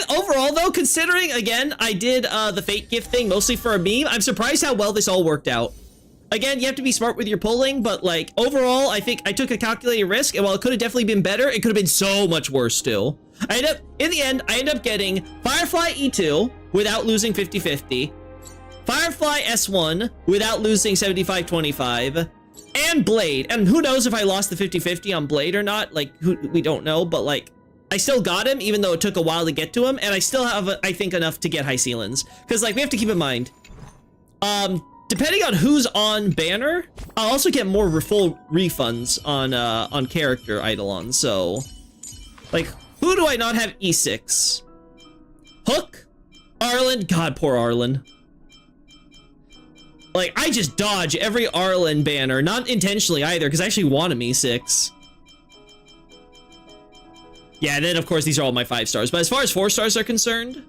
overall, though, considering, again, I did the Fate gift thing mostly for a meme, I'm surprised how well this all worked out. Again, you have to be smart with your pulling, but, like, overall, I think I took a calculated risk, and while it could have definitely been better, it could have been so much worse, still. In the end, I ended up getting Firefly E2 without losing 50-50, Firefly S1 without losing 75-25, and Blade. And who knows if I lost the 50-50 on Blade or not, like, we don't know, but, like, I still got him, even though it took a while to get to him, and I still have, I think, enough to get high ceilings. Because, like, we have to keep in mind, depending on who's on banner, I'll also get more full refunds on character Eidolon. So, like, who do I not have E6? Hook? Arlen? God, poor Arlen. Like, I just dodge every Arlen banner, not intentionally either, because I actually want him E6. Yeah, and then of course these are all my 5 stars. But as far as 4 stars are concerned,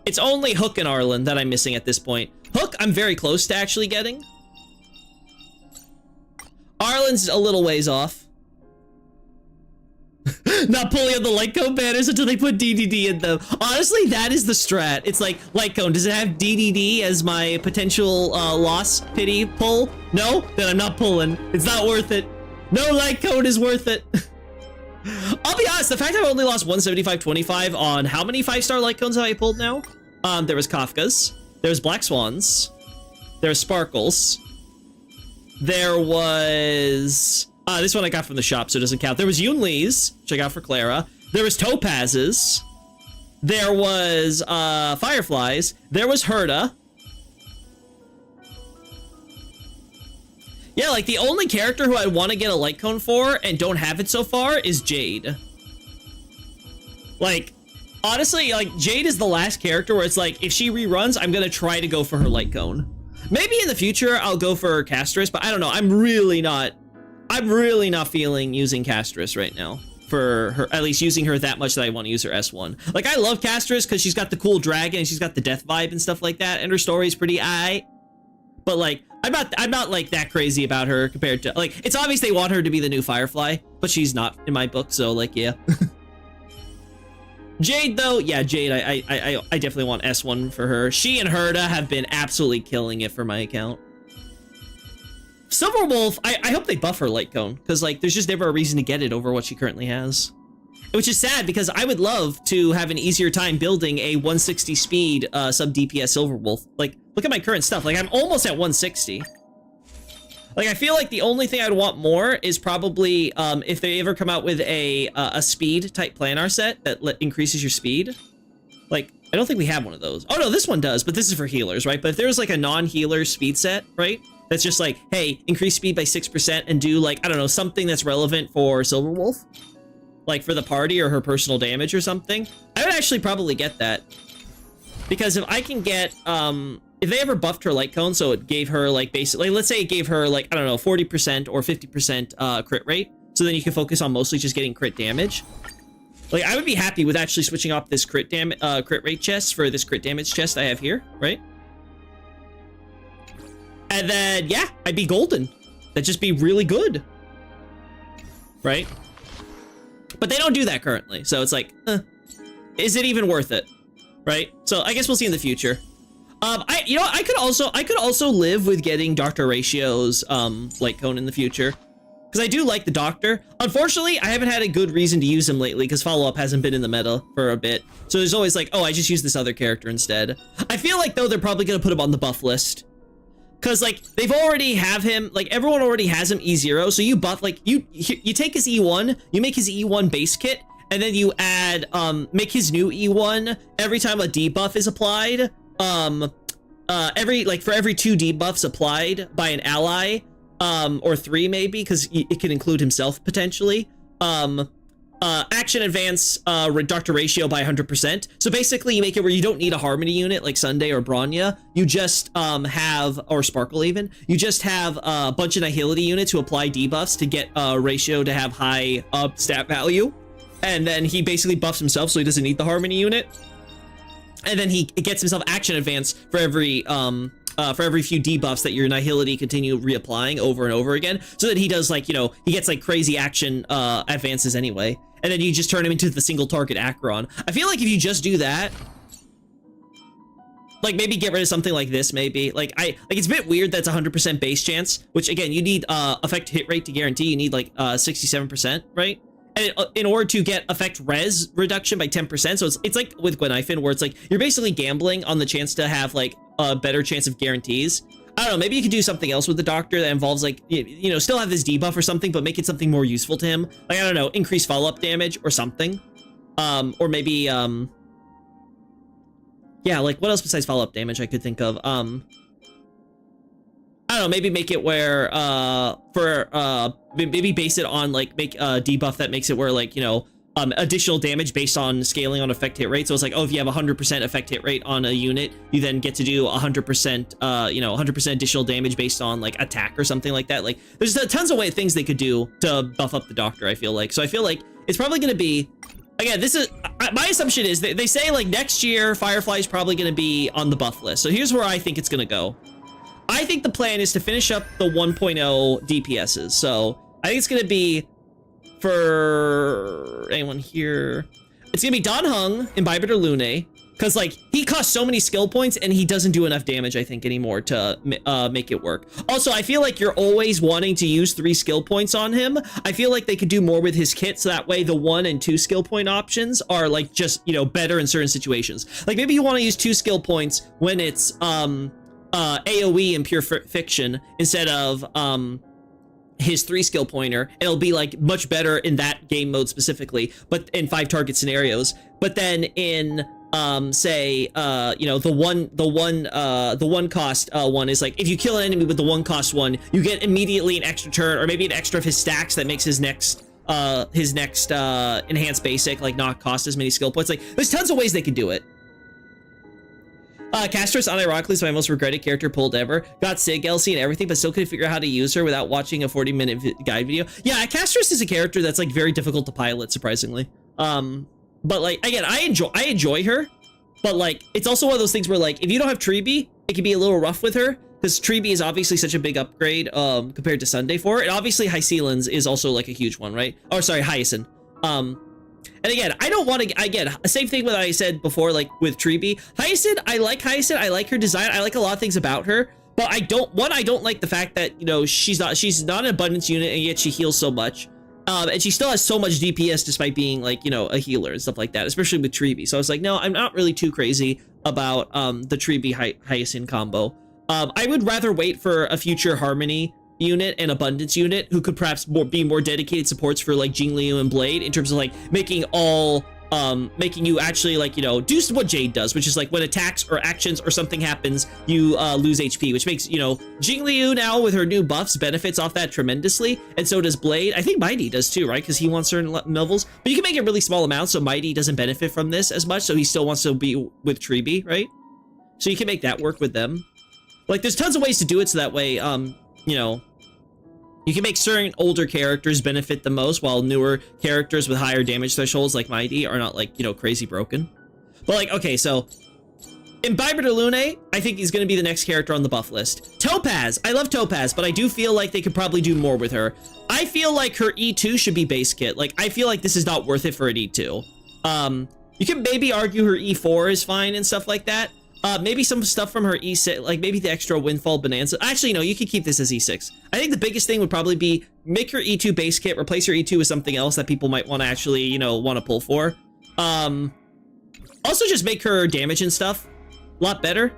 it's only Hook and Arlen that I'm missing at this point. Hook, I'm very close to actually getting. Arlen's a little ways off. Not pulling on the light cone banners until they put DDD in them. Honestly, that is the strat. It's like, light cone, does it have DDD as my potential loss pity pull? No? Then I'm not pulling. It's not worth it. No light cone is worth it. I'll be honest, the fact I've only lost 175-25 on how many 5-star light cones have I pulled now? There was Kafka's, there was Black Swans, there was Sparkles, there was... this one I got from the shop, so it doesn't count. There was Yoon Lee's, which I got for Clara, there was Topaz's, there was Fireflies, there was Herda. Yeah, like, the only character who I want to get a light cone for and don't have it so far is Jade. Like, Honestly, like, Jade is the last character where it's like, if she reruns, I'm gonna try to go for her light cone. Maybe in the future, I'll go for Castris, but I don't know. I'm really not feeling using Castris right now. For her, at least using her that much that I want to use her S1. Like, I love Castris because she's got the cool dragon and she's got the death vibe and stuff like that, and her story's pretty aight. But like, I'm not like that crazy about her compared to, like, it's obvious they want her to be the new Firefly, but she's not in my book, so like, yeah. Jade though, yeah, Jade, I definitely want S1 for her. She and Herda have been absolutely killing it for my account. Silverwolf, I hope they buff her light cone, because like there's just never a reason to get it over what she currently has. Which is sad, because I would love to have an easier time building a 160 speed sub DPS Silverwolf. Like, look at my current stuff. Like, I'm almost at 160. Like, I feel like the only thing I'd want more is probably if they ever come out with a speed type planar set that increases your speed. Like, I don't think we have one of those. Oh no, this one does, but this is for healers, right? But if there was like a non-healer speed set, right? That's just like, hey, increase speed by 6% and do like, I don't know, something that's relevant for Silverwolf. Like for the party or her personal damage or something. I would actually probably get that. Because if I can get, if they ever buffed her light cone, so it gave her like basically, let's say it gave her like, I don't know, 40% or 50% crit rate. So then you can focus on mostly just getting crit damage. Like, I would be happy with actually switching off this crit rate chest for this crit damage chest I have here, right? And then, yeah, I'd be golden. That'd just be really good. Right? But they don't do that currently. So it's like, is it even worth it? Right? So I guess we'll see in the future. I could also live with getting Dr. Ratio's light cone in the future. Because I do like the Doctor. Unfortunately, I haven't had a good reason to use him lately because follow-up hasn't been in the meta for a bit. So there's always like, oh, I just use this other character instead. I feel like, though, they're probably going to put him on the buff list. Because, like, they've already have him, like, everyone already has him E0, so you buff, like, you take his E1, you make his E1 base kit, and then you add, make his new E1 every time a debuff is applied, for every 2 debuffs applied by an ally, or 3 maybe, because it can include himself potentially, action advance Dr. Ratio by 100%. So basically you make it where you don't need a Harmony unit like Sunday or Bronya. You just have, or Sparkle even, you just have a bunch of Nihility units who apply debuffs to get Ratio to have high stat value. And then he basically buffs himself so he doesn't need the Harmony unit. And then he gets himself action advance for every few debuffs that your Nihility continue reapplying over and over again, so that he does, like, you know, he gets like crazy action advances anyway, and then you just turn him into the single target Acheron. I feel like if you just do that, like maybe get rid of something like this, maybe like it's a bit weird that's 100% base chance, which again you need effect hit rate to guarantee. You need like 67%, right? And in order to get effect res reduction by 10%, so it's like with Gwenhyphen, where it's like you're basically gambling on the chance to have like a better chance of guarantees. I don't know, maybe you could do something else with the Doctor that involves like, you know, still have this debuff or something, but make it something more useful to him. Like, I don't know, increase follow-up damage or something. Or maybe, yeah, like what else besides follow-up damage I could think of? I don't know, maybe make it where, maybe base it on, like, make a debuff that makes it where, like, you know, additional damage based on scaling on effect hit rate. So it's like, oh, if you have 100% effect hit rate on a unit, you then get to do 100%, you know, 100% additional damage based on, like, attack or something like that. Like, there's tons of things they could do to buff up the Doctor, I feel like. So I feel like it's probably going to be, again, this is, my assumption is, they say, like, next year, Firefly is probably going to be on the buff list. So here's where I think it's going to go. I think the plan is to finish up the 1.0 DPSs. So I think it's going to be, for anyone here, it's going to be Don Hung, Imbibitor Lune, because, like, he costs so many skill points and he doesn't do enough damage, I think, anymore to make it work. Also, I feel like you're always wanting to use 3 skill points on him. I feel like they could do more with his kit, so that way the 1 and 2 skill point options are, like, just, you know, better in certain situations. Like, maybe you want to use 2 skill points when it's, AoE and pure fiction instead of his 3 skill pointer. It'll be like much better in that game mode specifically, but in 5 target scenarios. But then in say you know, the one cost one is like, if you kill an enemy with the 1 cost one, you get immediately an extra turn or maybe an extra of his stacks that makes his next his next enhanced basic, like not cost as many skill points. Like there's tons of ways they could do it. Castress, unironically, is my most regretted character pulled ever. Got Sig, Elsie, and everything, but still couldn't figure out how to use her without watching a 40-minute guide video. Yeah, Castress is a character that's like very difficult to pilot, surprisingly. But like again, I enjoy her, but like it's also one of those things where like if you don't have Treeby, it can be a little rough with her because Treeby is obviously such a big upgrade compared to Sunday for her. And obviously Hyacinth is also like a huge one, right? Oh, sorry, Hyacinth. And again, I don't want to, again, same thing with what I said before, like with Treeby. Hyacinth, I like her design. I like a lot of things about her, but I don't like the fact that, you know, she's not an abundance unit and yet she heals so much. And she still has so much DPS despite being like, you know, a healer and stuff like that, especially with Treeby. So I was like, no, I'm not really too crazy about the Treeby Hyacinth combo. I would rather wait for a future Harmony unit and abundance unit who could perhaps be more dedicated supports for like Jingliu and Blade in terms of like making you actually like, you know, do what Jade does, which is like when attacks or actions or something happens, you lose HP, which makes, you know, Jingliu now with her new buffs benefits off that tremendously, and so does Blade. I think Mighty does too, right? Because he wants certain levels, but you can make it really small amounts, so Mighty doesn't benefit from this as much, so he still wants to be with Treeby, right? So you can make that work with them. Like there's tons of ways to do it so that way, you know, you can make certain older characters benefit the most while newer characters with higher damage thresholds like Mighty are not like, you know, crazy broken. But like, okay, so Imbiber de Lune, I think he's going to be the next character on the buff list. Topaz, I love Topaz, but I do feel like they could probably do more with her. I feel like her E2 should be base kit. Like, I feel like this is not worth it for an E2. You can maybe argue her E4 is fine and stuff like that. Maybe some stuff from her E6, like maybe the extra Windfall Bonanza. Actually, no, you could keep this as E6. I think the biggest thing would probably be make her E2 base kit, replace her E2 with something else that people might want to actually, you know, want to pull for. Also just make her damage and stuff a lot better.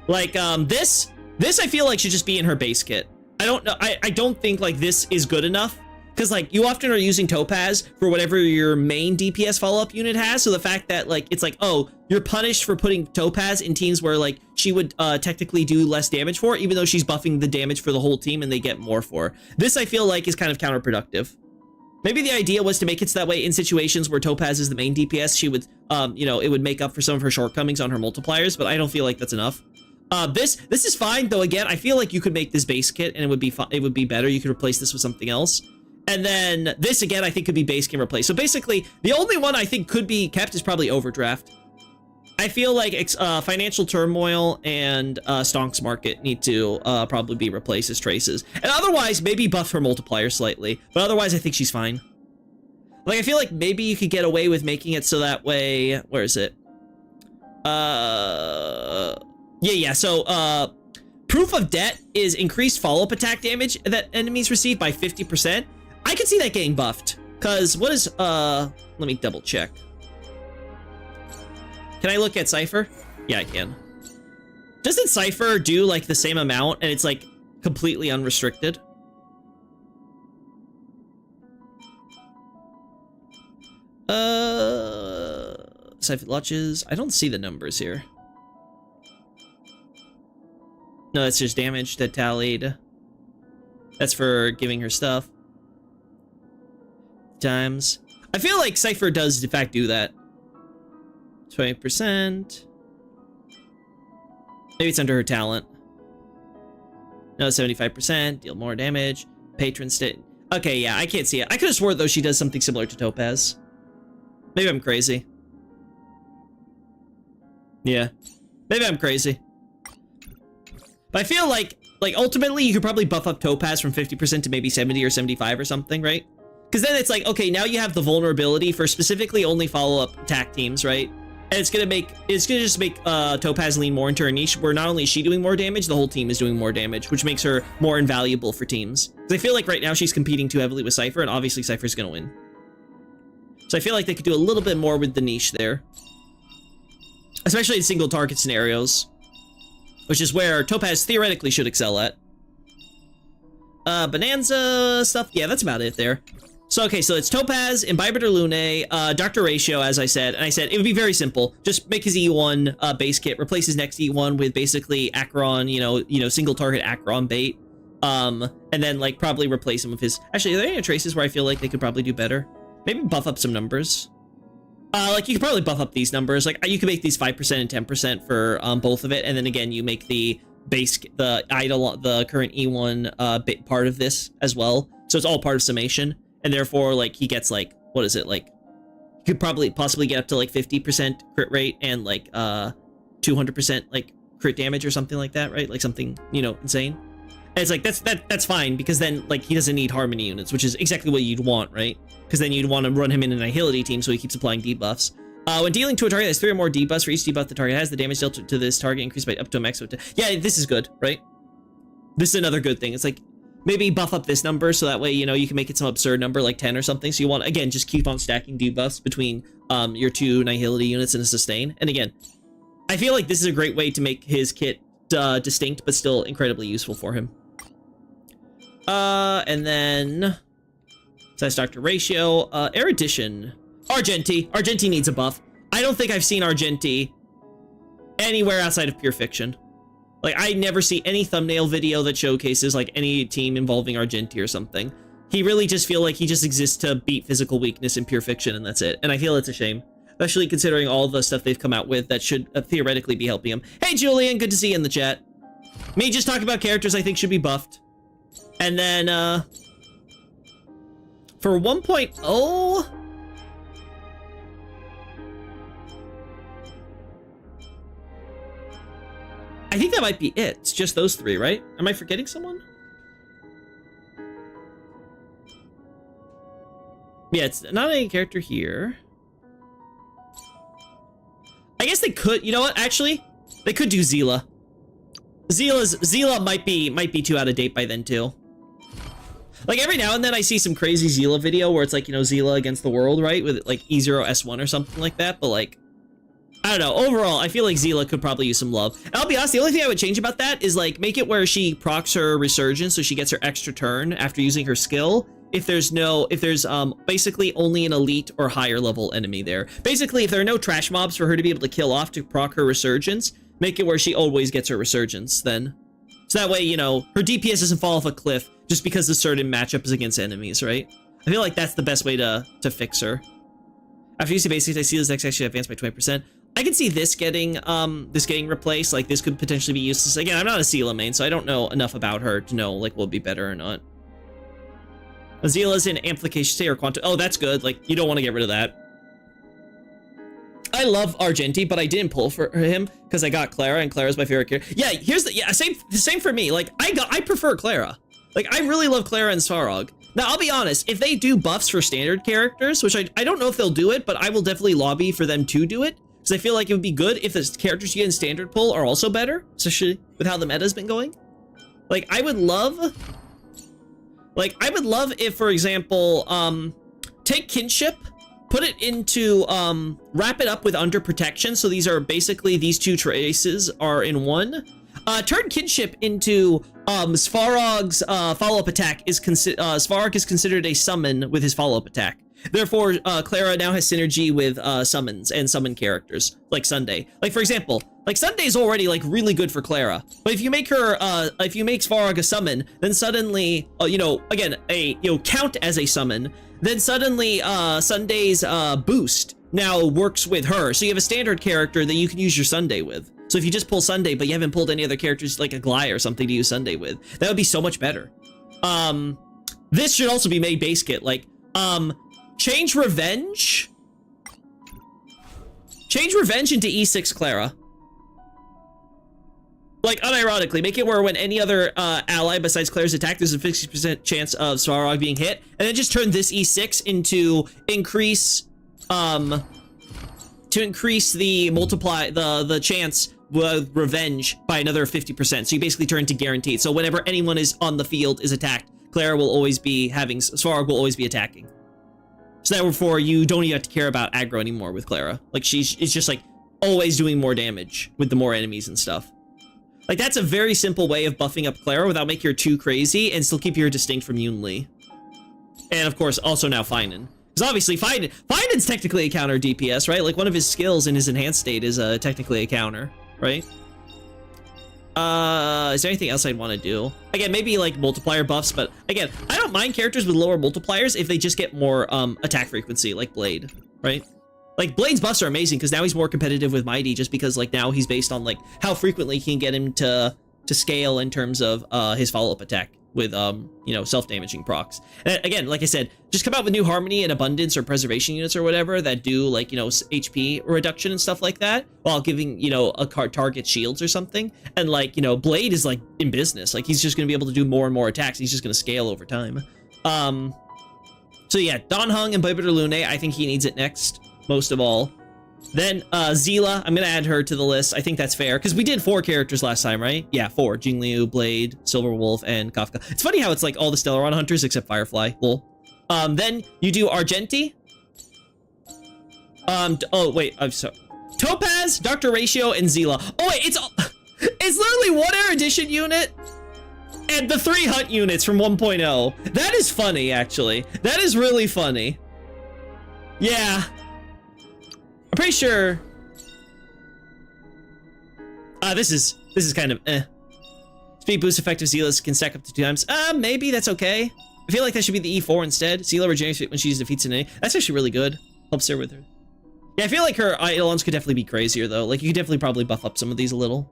Like, this I feel like should just be in her base kit. I don't know, I don't think like this is good enough. Because, like, you often are using Topaz for whatever your main DPS follow-up unit has. So the fact that, like, it's like, oh, you're punished for putting Topaz in teams where, like, she would technically do less damage for, even though she's buffing the damage for the whole team and they get more for. This, I feel like, is kind of counterproductive. Maybe the idea was to make it so that way in situations where Topaz is the main DPS, she would, you know, it would make up for some of her shortcomings on her multipliers, but I don't feel like that's enough. This is fine, though, again, I feel like you could make this base kit and it would be better. You could replace this with something else. And then this, again, I think could be base can replace. So basically, the only one I think could be kept is probably Overdraft. I feel like Financial Turmoil and Stonks Market need to probably be replaced as traces. And otherwise, maybe buff her multiplier slightly. But otherwise, I think she's fine. Like, I feel like maybe you could get away with making it so that way... Where is it? Yeah, so, Proof of Debt is increased follow-up attack damage that enemies receive by 50%. I could see that getting buffed, because what is, let me double check. Can I look at Cypher? Yeah, I can. Doesn't Cypher do, like, the same amount, and it's, like, completely unrestricted? Cypher launches, I don't see the numbers here. No, that's just damage that tallied. That's for giving her stuff. Times. I feel like Cypher does, in fact, do that. 20%. Maybe it's under her talent. No, 75%. Deal more damage. Patron state. Okay, yeah, I can't see it. I could have swore, though, she does something similar to Topaz. Maybe I'm crazy. Yeah. Maybe I'm crazy. But I feel like ultimately, you could probably buff up Topaz from 50% to maybe 70 or 75 or something, right? Because then it's like, okay, now you have the vulnerability for specifically only follow-up attack teams, right? And it's gonna just make Topaz lean more into her niche, where not only is she doing more damage, the whole team is doing more damage, which makes her more invaluable for teams. Because I feel like right now she's competing too heavily with Cypher, and obviously Cypher's gonna win. So I feel like they could do a little bit more with the niche there. Especially in single target scenarios. Which is where Topaz theoretically should excel at. Bonanza stuff, yeah, that's about it there. So, okay, so it's Topaz, Imbiber de Lune, Dr. Ratio, as I said. And I said it would be very simple. Just make his E1 base kit, replace his next E1 with basically Acheron, you know, single target Acheron bait. And then like probably replace him with his. Actually, are there any traces where I feel like they could probably do better? Maybe buff up some numbers. Like you could probably buff up these numbers. Like you could make these 5% and 10% for both of it, and then again you make the base, the idle, the current E1 bit part of this as well. So it's all part of summation, and therefore like he gets like, what is it, like you could probably possibly get up to like 50% crit rate and like 200% like crit damage or something like that, right? Like something, you know, insane. And it's like that's fine, because then like he doesn't need harmony units, which is exactly what you'd want, right? Because then you'd want to run him in an Nihility team so he keeps applying debuffs. When dealing to a target that has 3 or more debuffs, for each debuff the target has, the damage dealt to this target increased by up to a max of 10. Yeah, this is good, right? This is another good thing. It's like, maybe buff up this number so that way, you know, you can make it some absurd number like 10 or something. So you want, again, just keep on stacking debuffs between your 2 Nihility units and a sustain. And again, I feel like this is a great way to make his kit distinct, but still incredibly useful for him. And then size doctor ratio, erudition, Argenti. Argenti needs a buff. I don't think I've seen Argenti anywhere outside of pure fiction. Like I never see any thumbnail video that showcases like any team involving Argenti or something. He really just feel like he just exists to beat physical weakness in pure fiction, and that's it. And I feel it's a shame, especially considering all the stuff they've come out with that should theoretically be helping him. Hey Julian, good to see you in the chat. Me just talking about characters I think should be buffed. And then, for 1.0, I think that might be it. It's just those 3, right? Am I forgetting someone? Yeah, it's not any character here. I guess they could, you know what, actually, they could do Zila. Zila might be too out of date by then too. Like every now and then I see some crazy Zila video where it's like, you know, Zila against the world, right? With like E0S1 or something like that. But like, I don't know. Overall, I feel like Zila could probably use some love. And I'll be honest, the only thing I would change about that is like make it where she procs her resurgence, so she gets her extra turn after using her skill. If there's basically only an elite or higher level enemy there. Basically, if there are no trash mobs for her to be able to kill off to proc her resurgence, make it where she always gets her resurgence then. So that way, you know, her DPS doesn't fall off a cliff just because the certain matchup is against enemies, right? I feel like that's the best way to fix her. After using basics, I see this next actually advanced by 20%. I can see this getting replaced. Like this could potentially be useless. Again, I'm not a Zila main, so I don't know enough about her to know like will it be better or not. Zila's in amplification state or quantum. Oh, that's good. Like you don't want to get rid of that. I love Argenti, but I didn't pull for him because I got Clara, and Clara's my favorite character. Yeah, here's the same for me. Like I prefer Clara. Like I really love Clara and Svarog. Now I'll be honest, if they do buffs for standard characters, which I don't know if they'll do it, but I will definitely lobby for them to do it because I feel like it would be good if the characters you get in standard pull are also better, especially with how the meta's been going. Like I would love if, for example, take kinship. Put it into, wrap it up with under protection. So these are basically, these 2 traces are in one. Turn kinship into, Svarog's, follow-up attack is Svarog is considered a summon with his follow-up attack. Therefore, Clara now has synergy with, summons and summon characters, like Sunday. Like, for example, like Sunday's already, like, really good for Clara. But if you make her, if you make Svarog a summon, then suddenly, you know, again, count as a summon, then suddenly Sunday's boost now works with her. So you have a standard character that you can use your Sunday with. So if you just pull Sunday, but you haven't pulled any other characters like a Glai or something to use Sunday with, that would be so much better. This should also be made base kit. Like, change Revenge. Change Revenge into E6 Clara. Like, unironically, make it where when any other ally besides Claire's attack, there's a 50% chance of Svarog being hit, and then just turn this E6 into increase the chance with Revenge by another 50%. So you basically turn to guaranteed. So whenever anyone is on the field is attacked, Clara will always be Svarog will always be attacking. So therefore, you don't even have to care about aggro anymore with Clara. Like, it's just like always doing more damage with the more enemies and stuff. Like, that's a very simple way of buffing up Clara without making her too crazy and still keep her distinct from Yunli. And, of course, also now Feinen. Because obviously, Feinen's technically a counter DPS, right? Like, one of his skills in his enhanced state is technically a counter, right? Is there anything else I'd want to do? Again, maybe like multiplier buffs, but again, I don't mind characters with lower multipliers if they just get more attack frequency, like Blade, right? Like Blade's buffs are amazing because now he's more competitive with Mighty, just because like now he's based on like how frequently he can get him to scale in terms of his follow-up attack with you know, self-damaging procs. And again, like I said, just come out with new Harmony and Abundance or Preservation units or whatever that do like, you know, HP reduction and stuff like that, while giving, you know, a card target shields or something. And like, you know, Blade is like in business, like he's just gonna be able to do more and more attacks. He's just gonna scale over time. So yeah, Don Hung and Bibiter Lune, I think he needs it next, most of all. Then Zila, I'm gonna add her to the list. I think that's fair because we did 4 characters last time, right? Yeah, 4: Jingliu, Blade, Silver Wolf, and Kafka. It's funny how it's like all the Stellaron hunters except Firefly. Lol. Then you do Argenti. Oh wait, I'm sorry. Topaz, Dr. Ratio, and Zila. Oh wait, it's literally 1 erudition unit and the 3 hunt units from 1.0. That is funny, actually. That is really funny. Yeah. I'm pretty sure. This is kind of eh. Speed boost effective Zealous can stack up to 2 times. Maybe that's okay. I feel like that should be the E4 instead. Zila regenerates when she defeats an enemy. That's actually really good. Helps her with her. Yeah, I feel like her Eidolons could definitely be crazier though. Like you could definitely probably buff up some of these a little.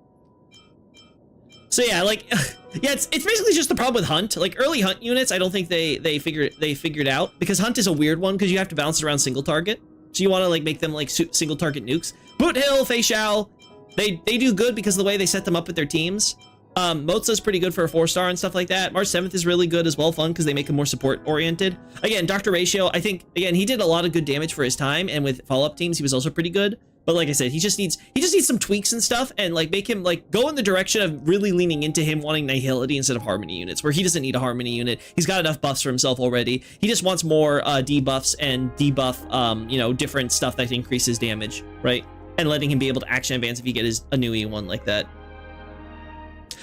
So yeah, like yeah, it's basically just the problem with Hunt. Like early Hunt units, I don't think they figured out, because Hunt is a weird one because you have to balance it around single target. So you want to like make them like single target nukes. Boot Hill, Fei Xiao, they do good because of the way they set them up with their teams. Moza's pretty good for a 4-star and stuff like that. March 7th is really good as well, fun because they make him more support oriented. Again, Dr. Ratio, I think again he did a lot of good damage for his time, and with follow-up teams he was also pretty good. But like I said, he just needs some tweaks and stuff, and like make him like go in the direction of really leaning into him wanting Nihility instead of Harmony units, where he doesn't need a Harmony unit. He's got enough buffs for himself already. He just wants more debuffs and debuff, you know, different stuff that increases damage, right? And letting him be able to action advance if you get a new E1 like that.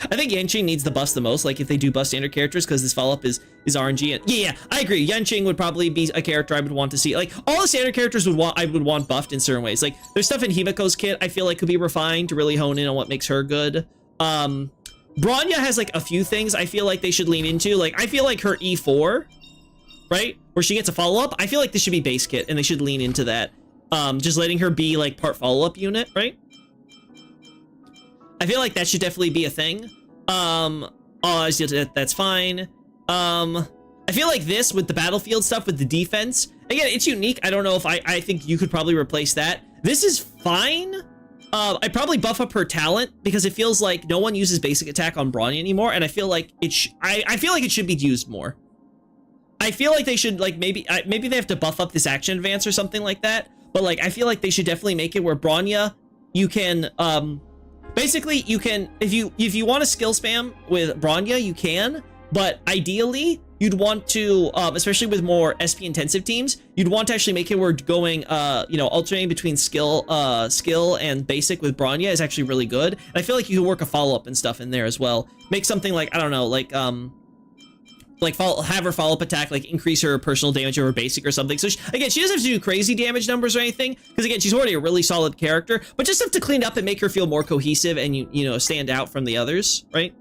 I think Yanqing needs the buffs the most, like if they do buff standard characters, because this follow-up is RNG. And yeah, I agree. Yanqing would probably be a character I would want to see. Like all the standard characters I would want buffed in certain ways. Like there's stuff in Himiko's kit I feel like could be refined to really hone in on what makes her good. Bronya has like a few things I feel like they should lean into. Like I feel like her E4, right, where she gets a follow-up, I feel like this should be base kit and they should lean into that. Just letting her be like part follow-up unit, right? I feel like that should definitely be a thing. That's fine. I feel like this with the battlefield stuff with the defense, again, it's unique. I don't know if I think you could probably replace that. This is fine. I'd probably buff up her talent because it feels like no one uses basic attack on Bronya anymore, and I feel like I feel like it should be used more. I feel like they should like maybe they have to buff up this action advance or something like that. But like I feel like they should definitely make it where Bronya, you can basically you can if you want to skill spam with Bronya, you can, but ideally you'd want to especially with more SP intensive teams, you'd want to actually make it where going you know, alternating between skill and basic with Bronya is actually really good. And I feel like you can work a follow-up and stuff in there as well. Make something like, I don't know, like have her follow-up attack like increase her personal damage over basic or something. So again, she doesn't have to do crazy damage numbers or anything, because again, she's already a really solid character, but just have to clean up and make her feel more cohesive and you know, stand out from the others, right?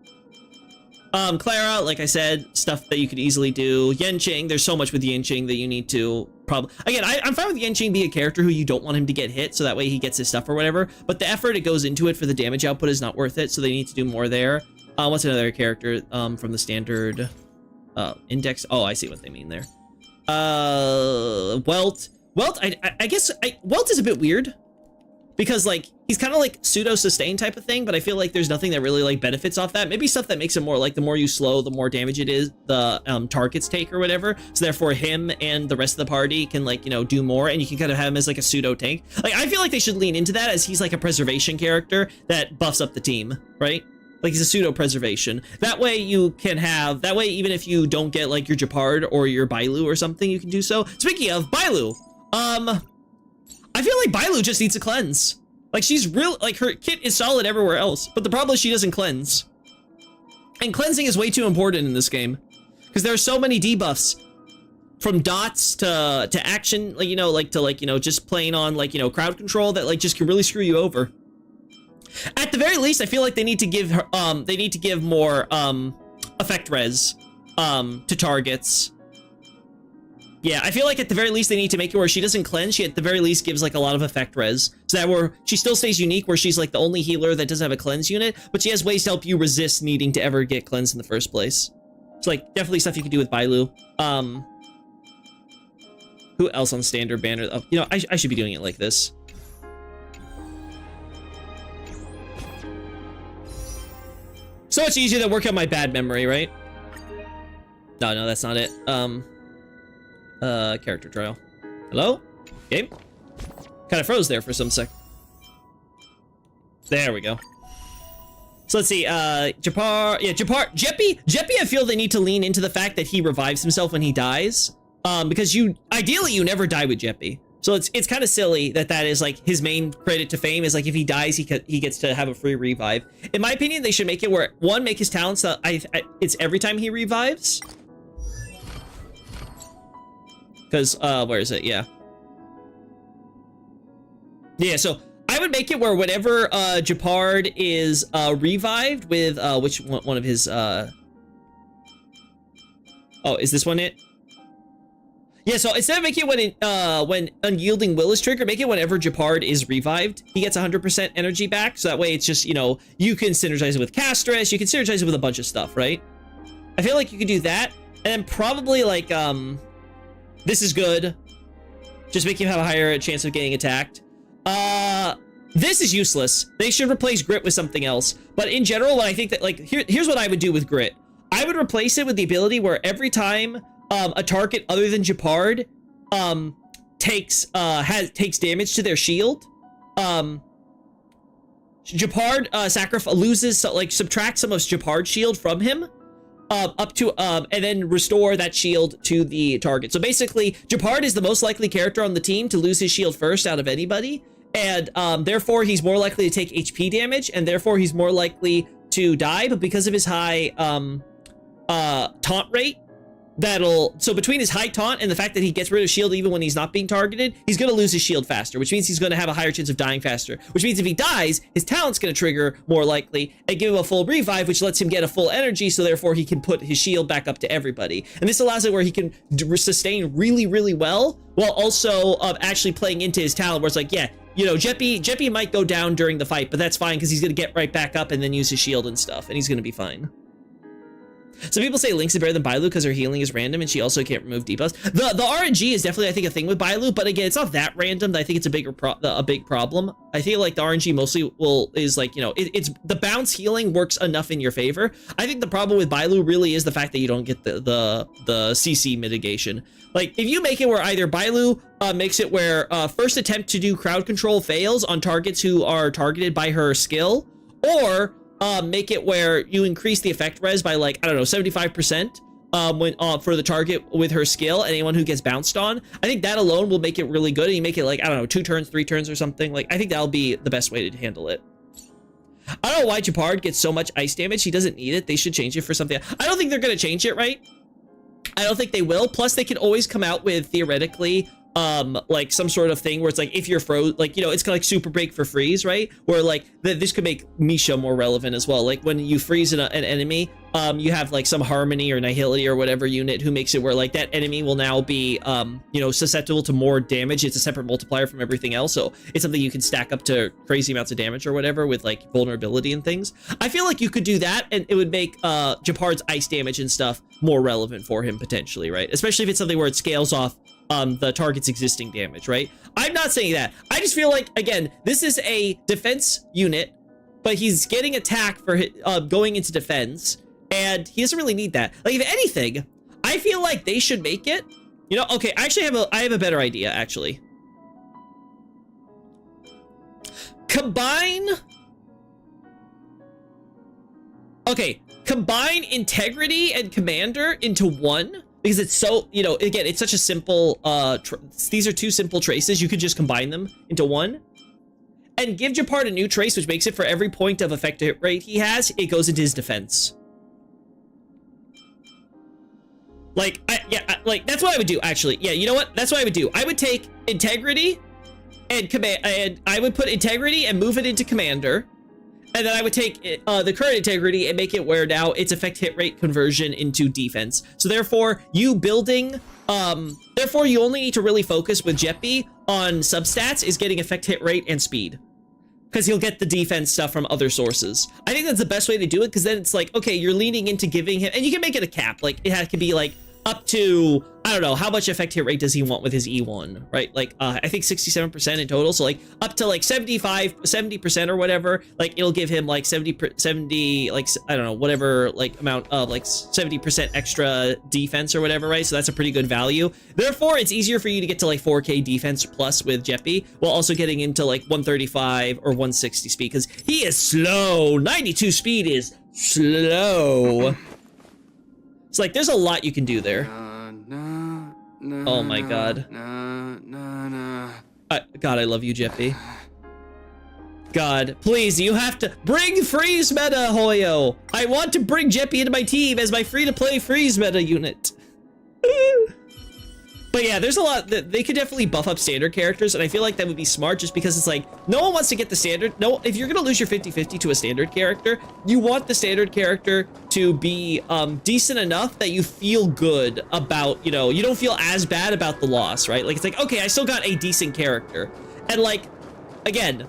Clara, like I said, stuff that you could easily do. Yanqing, there's so much with Yanqing that you need to probably, again, I'm fine with Yanqing being a character who you don't want him to get hit, so that way he gets his stuff or whatever, but the effort it goes into it for the damage output is not worth it, so they need to do more there. What's another character from the standard index? Oh, I see what they mean there. Welt, I guess Welt is a bit weird because like he's kind of like pseudo sustain type of thing, but I feel like there's nothing that really like benefits off that. Maybe stuff that makes it more like the more you slow, the more damage it is the targets take or whatever, so therefore him and the rest of the party can like, you know, do more, and you can kind of have him as like a pseudo tank. Like I feel like they should lean into that, as he's like a preservation character that buffs up the team, right? Like he's a pseudo preservation. That way you can have, that way even if you don't get like your Japard or your Bailu or something, you can do so. Speaking of Bailu, I feel like Bailu just needs a cleanse. Like she's real, like her kit is solid everywhere else, but the problem is she doesn't cleanse. And cleansing is way too important in this game because there are so many debuffs, from dots to action, like, you know, like to like, you know, just playing on like, you know, crowd control that like just can really screw you over. At the very least, I feel like they need to give her, they need to give more, effect res, to targets. Yeah, I feel like at the very least they need to make it where she doesn't cleanse, she at the very least gives like a lot of effect res. So that where she still stays unique, where she's like the only healer that doesn't have a cleanse unit, but she has ways to help you resist needing to ever get cleansed in the first place. It's like definitely stuff you could do with Bailu. Who else on standard banner? Oh, you know, I should be doing it like this. So much easier to work out my bad memory, right? No, that's not it. Character trial. Hello? Game? Kind of froze there for some sec. There we go. So let's see, Jeppy, I feel they need to lean into the fact that he revives himself when he dies. Because ideally you never die with Jeppy. So it's kind of silly that is like his main credit to fame is like if he dies, he gets to have a free revive. In my opinion, they should make it where one, make his talents, it's every time he revives. Because, where is it? Yeah. Yeah, so I would make it where whenever, Japard is, revived with, which one of his, oh, is this one it? Yeah, so instead of making it when Unyielding Will is triggered, make it whenever Japard is revived, he gets 100% energy back, so that way it's just, you know, you can synergize it with Castress, you can synergize it with a bunch of stuff, right? I feel like you could do that, and then probably, like, this is good. Just make him have a higher chance of getting attacked. This is useless. They should replace Grit with something else. But in general, I think that, like, here's what I would do with Grit. I would replace it with the ability where every time a target other than Japard takes damage to their shield, Japard loses, like, subtract some of Japard's shield from him. Up to, and then restore that shield to the target. So basically, Japard is the most likely character on the team to lose his shield first out of anybody, and therefore he's more likely to take HP damage, and therefore he's more likely to die, but because of his high taunt rate, so between his high taunt and the fact that he gets rid of shield even when he's not being targeted, he's going to lose his shield faster, which means he's going to have a higher chance of dying faster, which means if he dies, his talent's going to trigger more likely and give him a full revive, which lets him get a full energy, so therefore he can put his shield back up to everybody. And this allows it where he can sustain really, really well, while also actually playing into his talent, where it's like, yeah, you know, Jeppy might go down during the fight, but that's fine because he's going to get right back up and then use his shield and stuff, and he's going to be fine. Some people say Lynx is better than Bailu because her healing is random and she also can't remove debuffs. The RNG is definitely, I think, a thing with Bailu, but again, it's not that random. I think it's a big problem. I feel like the RNG mostly is like, you know, it's the bounce healing works enough in your favor. I think the problem with Bailu really is the fact that you don't get the CC mitigation. Like, if you make it where either Bailu makes it where first attempt to do crowd control fails on targets who are targeted by her skill, or make it where you increase the effect res by, like, I don't know, 75% for the target with her skill, anyone who gets bounced on. I think that alone will make it really good, and you make it like, I don't know, 2 turns, 3 turns or something. Like, I think that'll be the best way to handle it. I don't know why Japard gets so much ice damage. He doesn't need it. They should change it for something. I don't think they're going to change it, right? I don't think they will. Plus, they can always come out with, theoretically, like some sort of thing where it's like, if you're froze, like, you know, it's kind of like super break for freeze, right? Where like this could make Misha more relevant as well. Like when you freeze an enemy, you have like some harmony or nihility or whatever unit who makes it where like that enemy will now be, you know, susceptible to more damage. It's a separate multiplier from everything else. So it's something you can stack up to crazy amounts of damage or whatever with like vulnerability and things. I feel like you could do that and it would make Japard's ice damage and stuff more relevant for him potentially, right? Especially if it's something where it scales off the target's existing damage, right? I'm not saying that. I just feel like, again, this is a defense unit, but he's getting attack for going into defense, and he doesn't really need that. Like, if anything, I feel like they should make it, you know, okay, I actually have a better idea, actually. Combine Integrity and Commander into one, because it's so, you know, again, it's such a simple, these are 2 simple traces. You could just combine them into one. And give Japard a new trace, which makes it for every point of effect hit rate he has, it goes into his defense. Like, like, that's what I would do, actually. Yeah, you know what? That's what I would do. I would take Integrity and I would put Integrity and move it into Commander. And then I would take the current integrity and make it where now it's effect hit rate conversion into defense. So therefore, you building, therefore you only need to really focus with Jeppy on substats is getting effect hit rate and speed. Because he'll get the defense stuff from other sources. I think that's the best way to do it, because then it's like, okay, you're leaning into giving him, and you can make it a cap. Like, it can be like up to, I don't know, how much effect hit rate does he want with his E1, right? Like, I think 67% in total. So like up to like 70% or whatever, like it'll give him like 70, like, I don't know, whatever, like amount of like 70% extra defense or whatever, right? So that's a pretty good value. Therefore, it's easier for you to get to like 4K defense plus with Jeppy, while also getting into like 135 or 160 speed, because he is slow. 92 speed is slow. It's like, there's a lot you can do there. Oh my god. God, I love you, Jeppy. God, please, you have to bring freeze meta, Hoyo. I want to bring Jeppy into my team as my free-to-play freeze meta unit. But yeah, there's a lot that they could definitely buff up standard characters, and I feel like that would be smart just because it's like, no one wants to get the standard. No, if you're gonna lose your 50-50 to a standard character, you want the standard character to be decent enough that you feel good about, you know, you don't feel as bad about the loss, right? Like, it's like, okay, I still got a decent character. And like, again,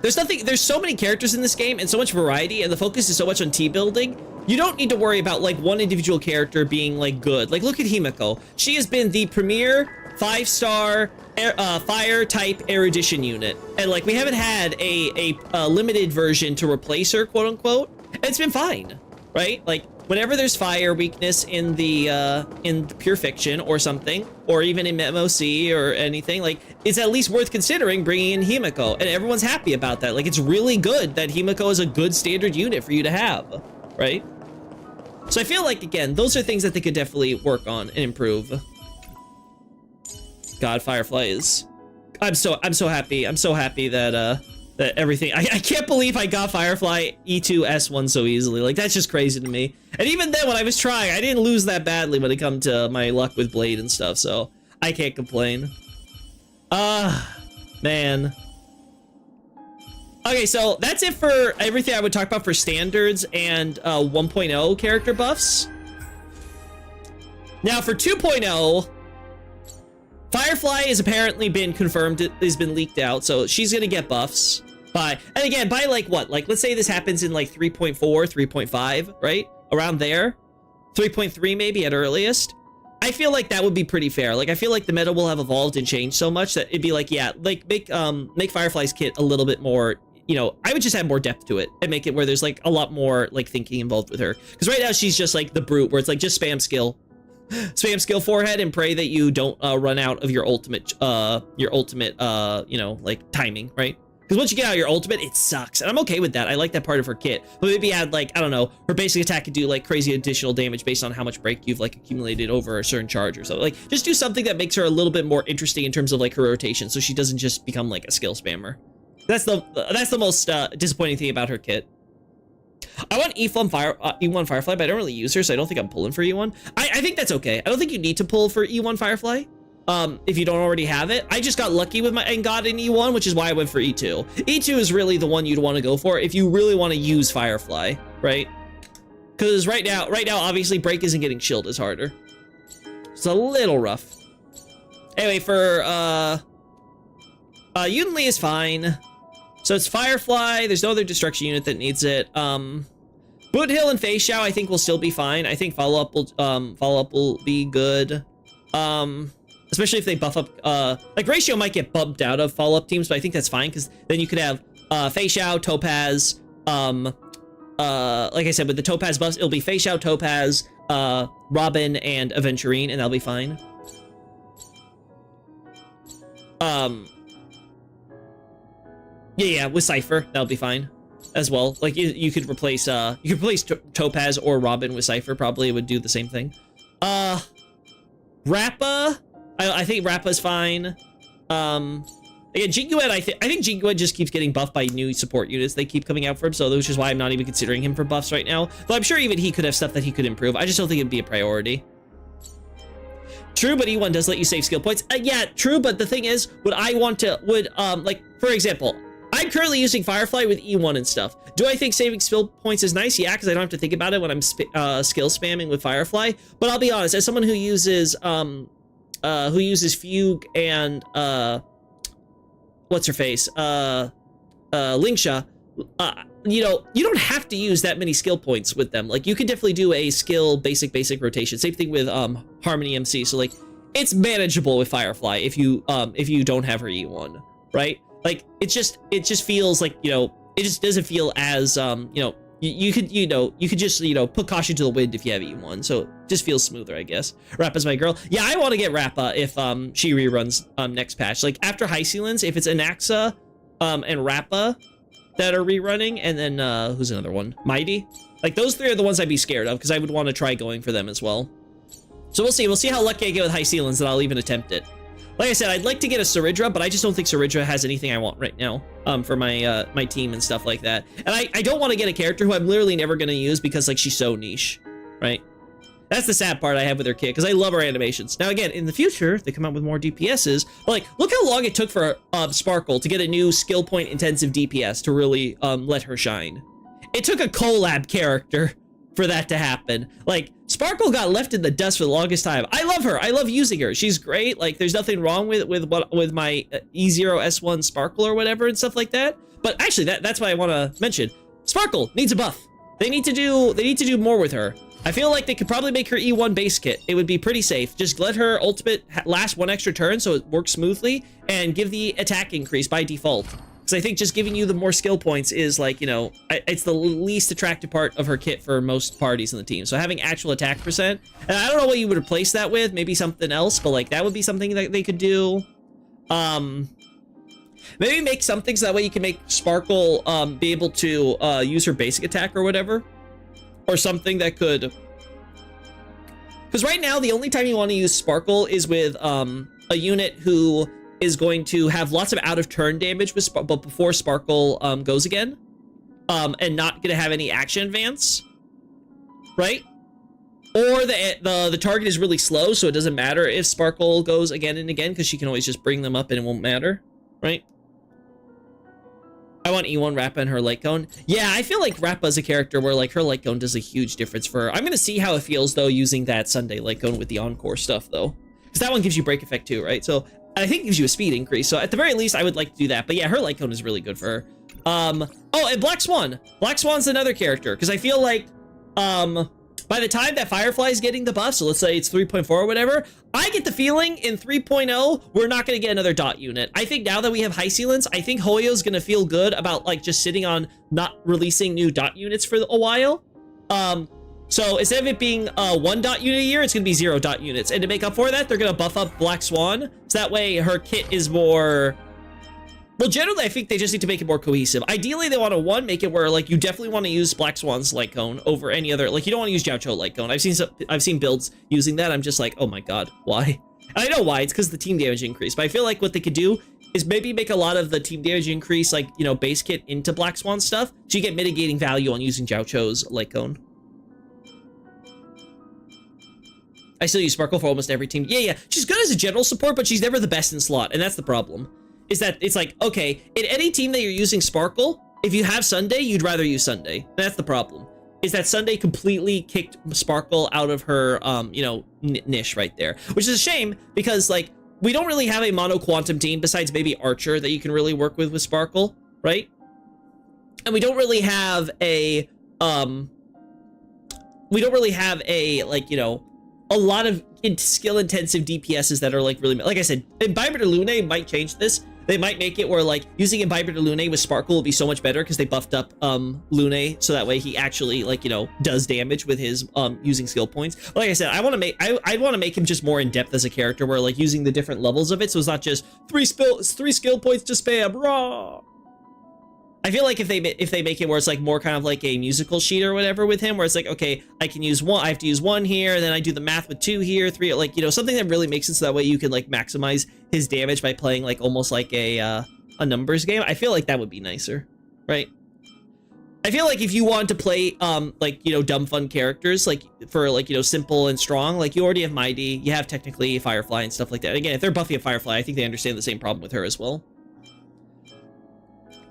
there's so many characters in this game and so much variety, and the focus is so much on team building. You don't need to worry about like one individual character being like good. Like, look at Himiko. She has been the premier 5-star fire type erudition unit, and like we haven't had a limited version to replace her, quote unquote. And it's been fine, right? Like, whenever there's fire weakness in the in pure fiction or something, or even in MOC or anything, like, it's at least worth considering bringing in Himiko, and everyone's happy about that. Like, it's really good that Himiko is a good standard unit for you to have, right? So I feel like, again, those are things that they could definitely work on and improve. God, Firefly is... I'm so happy. I'm so happy that that everything... I can't believe I got Firefly E2 S1 so easily. Like, that's just crazy to me. And even then, when I was trying, I didn't lose that badly when it come to my luck with Blade and stuff, so I can't complain. Man. Okay, so that's it for everything I would talk about for standards and 1.0 character buffs. Now for 2.0, Firefly has apparently been confirmed, has been leaked out, so she's gonna get buffs by, and again, by like what? Like, let's say this happens in like 3.4, 3.5, right? Around there. 3.3 maybe at earliest. I feel like that would be pretty fair. Like, I feel like the meta will have evolved and changed so much that it'd be like, yeah, like make Firefly's kit a little bit more, you know, I would just add more depth to it and make it where there's like a lot more like thinking involved with her. Because right now she's just like the brute where it's like just spam skill forehead and pray that you don't run out of your ultimate, you know, like timing, right? Because once you get out your ultimate, it sucks. And I'm okay with that. I like that part of her kit. But maybe add like, I don't know, her basic attack could do like crazy additional damage based on how much break you've like accumulated over a certain charge or something. Like, just do something that makes her a little bit more interesting in terms of like her rotation, so she doesn't just become like a skill spammer. That's the most disappointing thing about her kit. I want E1 Firefly, but I don't really use her, so I don't think I'm pulling for E1. I think that's okay. I don't think you need to pull for E1 Firefly if you don't already have it. I just got lucky with and got an E1, which is why I went for E2. E2 is really the one you'd want to go for if you really want to use Firefly, right? Because right now, obviously, break isn't getting shield is harder. It's a little rough. Anyway, for Yunli is fine. So it's Firefly. There's no other destruction unit that needs it. Boot Hill and Fei Xiao I think will still be fine. I think follow up will be good. Especially if they buff up like Ratio might get bumped out of follow-up teams, but I think that's fine because then you could have Fei Xiao, Topaz, like I said, with the Topaz buffs, it'll be Fei Xiao, Topaz, Robin, and Aventurine, and that'll be fine. Yeah, with Cypher, that'll be fine as well. Like you could replace Topaz or Robin with Cypher. Probably would do the same thing. Rappa, I think Rappa's fine. Again, Jinguet, I think Jinguet just keeps getting buffed by new support units. They keep coming out for him, so which is why I'm not even considering him for buffs right now. Though I'm sure even he could have stuff that he could improve. I just don't think it'd be a priority. True, but E1 does let you save skill points. Yeah, true, but the thing is, like, for example, I'm currently using Firefly with E1 and stuff. Do I think saving skill points is nice? Yeah, because I don't have to think about it when I'm skill spamming with Firefly. But I'll be honest, as someone who uses Fugue and what's her face, Lingsha, you know, you don't have to use that many skill points with them. Like, you could definitely do a skill basic rotation. Same thing with Harmony MC. So like, it's manageable with Firefly if you don't have her E1, right? Like, it just feels like, you know, it just doesn't feel as you know, you could just, you know, put caution to the wind if you have E1, so it just feels smoother, I guess. Rappa's my girl. Yeah, I want to get Rappa if she reruns next patch. Like, after High Sealans, if it's Anaxa and Rappa that are rerunning, and then who's another one? Mighty. Like, those three are the ones I'd be scared of, because I would want to try going for them as well. So we'll see. We'll see how lucky I get with High Sealans, and I'll even attempt it. Like I said, I'd like to get a Saridra, but I just don't think Saridra has anything I want right now for my my team and stuff like that. And I don't want to get a character who I'm literally never going to use because, like, she's so niche, right? That's the sad part I have with her kit, because I love her animations. Now, again, in the future, they come out with more DPSs, but, like, look how long it took for Sparkle to get a new skill point intensive DPS to really let her shine. It took a collab character for that to happen. Like, Sparkle got left in the dust for the longest time. I love her. I love using her. She's great. Like, there's nothing wrong with my E0S1 Sparkle or whatever and stuff like that. But actually, that's what I want to mention. Sparkle needs a buff. They need to do more with her. I feel like they could probably make her E1 base kit. It would be pretty safe. Just let her ultimate last one extra turn so it works smoothly, and give the attack increase by default. Because I think just giving you the more skill points is, like, you know, it's the least attractive part of her kit for most parties in the team. So having actual attack percent, and I don't know what you would replace that with, maybe something else, but, like, that would be something that they could do. Maybe make something so that way you can make Sparkle be able to use her basic attack or whatever. Or something that could... Because right now, the only time you want to use Sparkle is with a unit who is going to have lots of out-of-turn damage but before Sparkle goes again. And not going to have any action advance. Right? Or the target is really slow, so it doesn't matter if Sparkle goes again and again, because she can always just bring them up and it won't matter. Right? I want E1 Rappa and her light cone. Yeah, I feel like Rappa's a character where, like, her light cone does a huge difference for her. I'm gonna see how it feels, though, using that Sunday light cone with the encore stuff, though. Because that one gives you break effect, too, right? So, I think it gives you a speed increase. So, at the very least, I would like to do that. But yeah, her light cone is really good for her. Oh, and Black Swan. Black Swan's another character. Because I feel like, by the time that Firefly is getting the buff, so let's say it's 3.4 or whatever, I get the feeling in 3.0, we're not going to get another dot unit. I think now that we have High Sealants, I think Hoyo's going to feel good about, like, just sitting on not releasing new dot units for a while. So instead of it being 1 dot unit a year, it's going to be 0 dot units. And to make up for that, they're going to buff up Black Swan. So that way her kit is more... Well, generally, I think they just need to make it more cohesive. Ideally, they want to, make it where, like, you definitely want to use Black Swan's light cone over any other... Like, you don't want to use Jiao Cho light cone. I've seen builds using that. I'm just like, oh my god, why? And I know why. It's because the team damage increase. But I feel like what they could do is maybe make a lot of the team damage increase, like, you know, base kit into Black Swan stuff, so you get mitigating value on using Jiao Cho's light cone. I still use Sparkle for almost every team. Yeah. She's good as a general support, but she's never the best in slot, and that's the problem. Is that it's like, okay, in any team that you're using Sparkle, if you have Sunday, you'd rather use Sunday. That's the problem. Is that Sunday completely kicked Sparkle out of her, you know, niche right there. Which is a shame, because, like, we don't really have a mono quantum team besides maybe Archer that you can really work with Sparkle, right? And we don't really have a, like, you know, a lot of skill-intensive DPSs that are, like, really... Like I said, Imbiber de Lune might change this. They might make it where, like, using Imbiber de Lune with Sparkle will be so much better because they buffed up Lune, so that way he actually, like, you know, does damage with his using skill points. But like I said, I want to make him just more in depth as a character, where, like, using the different levels of it, so it's not just three skill points to spam. Raw. I feel like if they make it where it's, like, more kind of like a musical sheet or whatever with him, where it's like, okay, I can use one, I have to use 1 here, and then I do the math with 2 here, 3, like, you know, something that really makes it so that way you can, like, maximize his damage by playing, like, almost like a numbers game. I feel like that would be nicer, right? I feel like if you want to play, like, you know, dumb fun characters, like, for, like, you know, simple and strong, like, you already have Mighty, you have technically Firefly and stuff like that. Again, if they're Buffy and Firefly, I think they understand the same problem with her as well.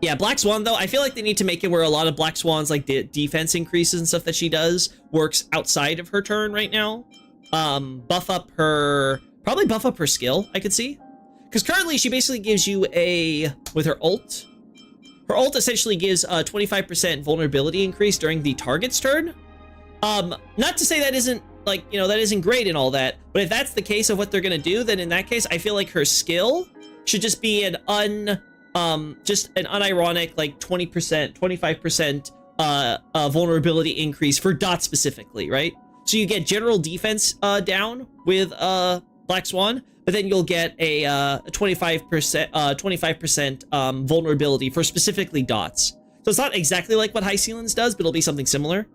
Yeah, Black Swan, though, I feel like they need to make it where a lot of Black Swan's, like, defense increases and stuff that she does works outside of her turn right now. Probably buff up her skill, I could see. Because currently, she basically gives you with her ult. Her ult essentially gives a 25% vulnerability increase during the target's turn. Not to say that isn't, like, you know, that isn't great and all that, but if that's the case of what they're gonna do, then in that case, I feel like her skill should just be just an unironic, like, 20%, 25% vulnerability increase for Dot specifically, right? So you get general defense down with Black Swan, but then you'll get a 25% vulnerability for specifically Dots. So it's not exactly like what High Ceilings does, but it'll be something similar.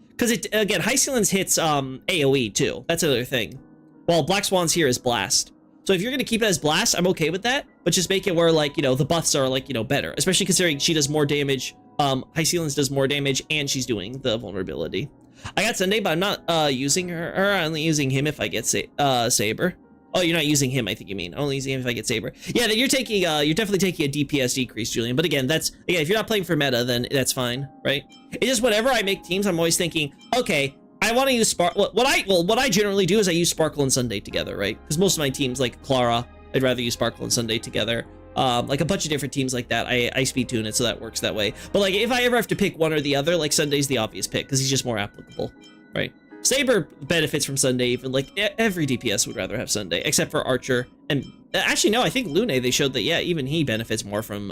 Because again, High Ceilings hits AoE too. That's another thing. While Black Swan's here is Blast. So if you're gonna keep it as Blast, I'm okay with that. But just make it where, like, you know, the buffs are, like, you know, better. Especially considering she does more damage. High Ceilings does more damage, and she's doing the vulnerability. I got Sunday, but I'm not using her. I'm only using him if I get Saber. Oh, you're not using him, I think you mean. Only using him if I get Saber. Yeah, then you're definitely taking a DPS decrease, Julian. But again, if you're not playing for meta, then that's fine, right? It's just whenever I make teams, I'm always thinking, okay, I want to use Sparkle. What I generally do is I use Sparkle and Sunday together, right? Because most of my teams, like Clara, I'd rather use Sparkle and Sunday together. Like a bunch of different teams like that, I speed tune it so that works that way. But like if I ever have to pick one or the other, like Sunday's the obvious pick because he's just more applicable, right? Saber benefits from Sunday, even like every DPS would rather have Sunday, except for Archer. And actually, no, I think Lune, they showed that, yeah, even he benefits more from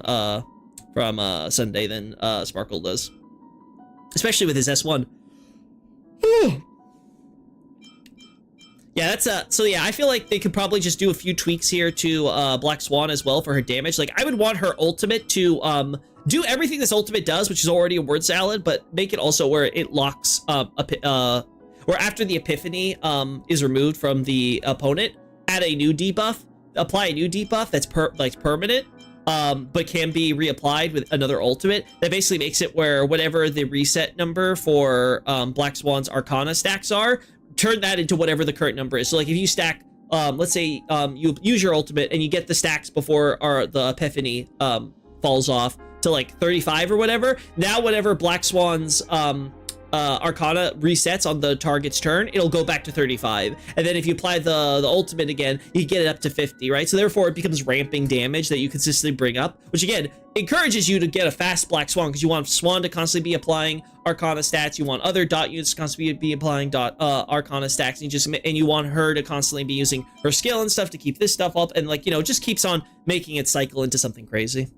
Sunday than Sparkle does. Especially with his S1. Yeah, so yeah, I feel like they could probably just do a few tweaks here to Black Swan as well for her damage. Like, I would want her ultimate to do everything this ultimate does, which is already a word salad, but make it also where it locks where after the Epiphany is removed from the opponent, add a new debuff, apply a new debuff that's permanent, but can be reapplied with another ultimate. That basically makes it where whatever the reset number for Black Swan's Arcana stacks are, turn that into whatever the current number is. So like if you stack, let's say you use your ultimate and you get the stacks before the Epiphany falls off to like 35 or whatever, now whatever Black Swan's Arcana resets on the target's turn, it'll go back to 35. And then if you apply the ultimate again, you get it up to 50, right? So therefore it becomes ramping damage that you consistently bring up, which again, encourages you to get a fast Black Swan because you want Swan to constantly be applying Arcana stats. You want other Dot units to constantly be applying Arcana stacks, and you want her to constantly be using her skill and stuff to keep this stuff up, and like, you know, just keeps on making it cycle into something crazy.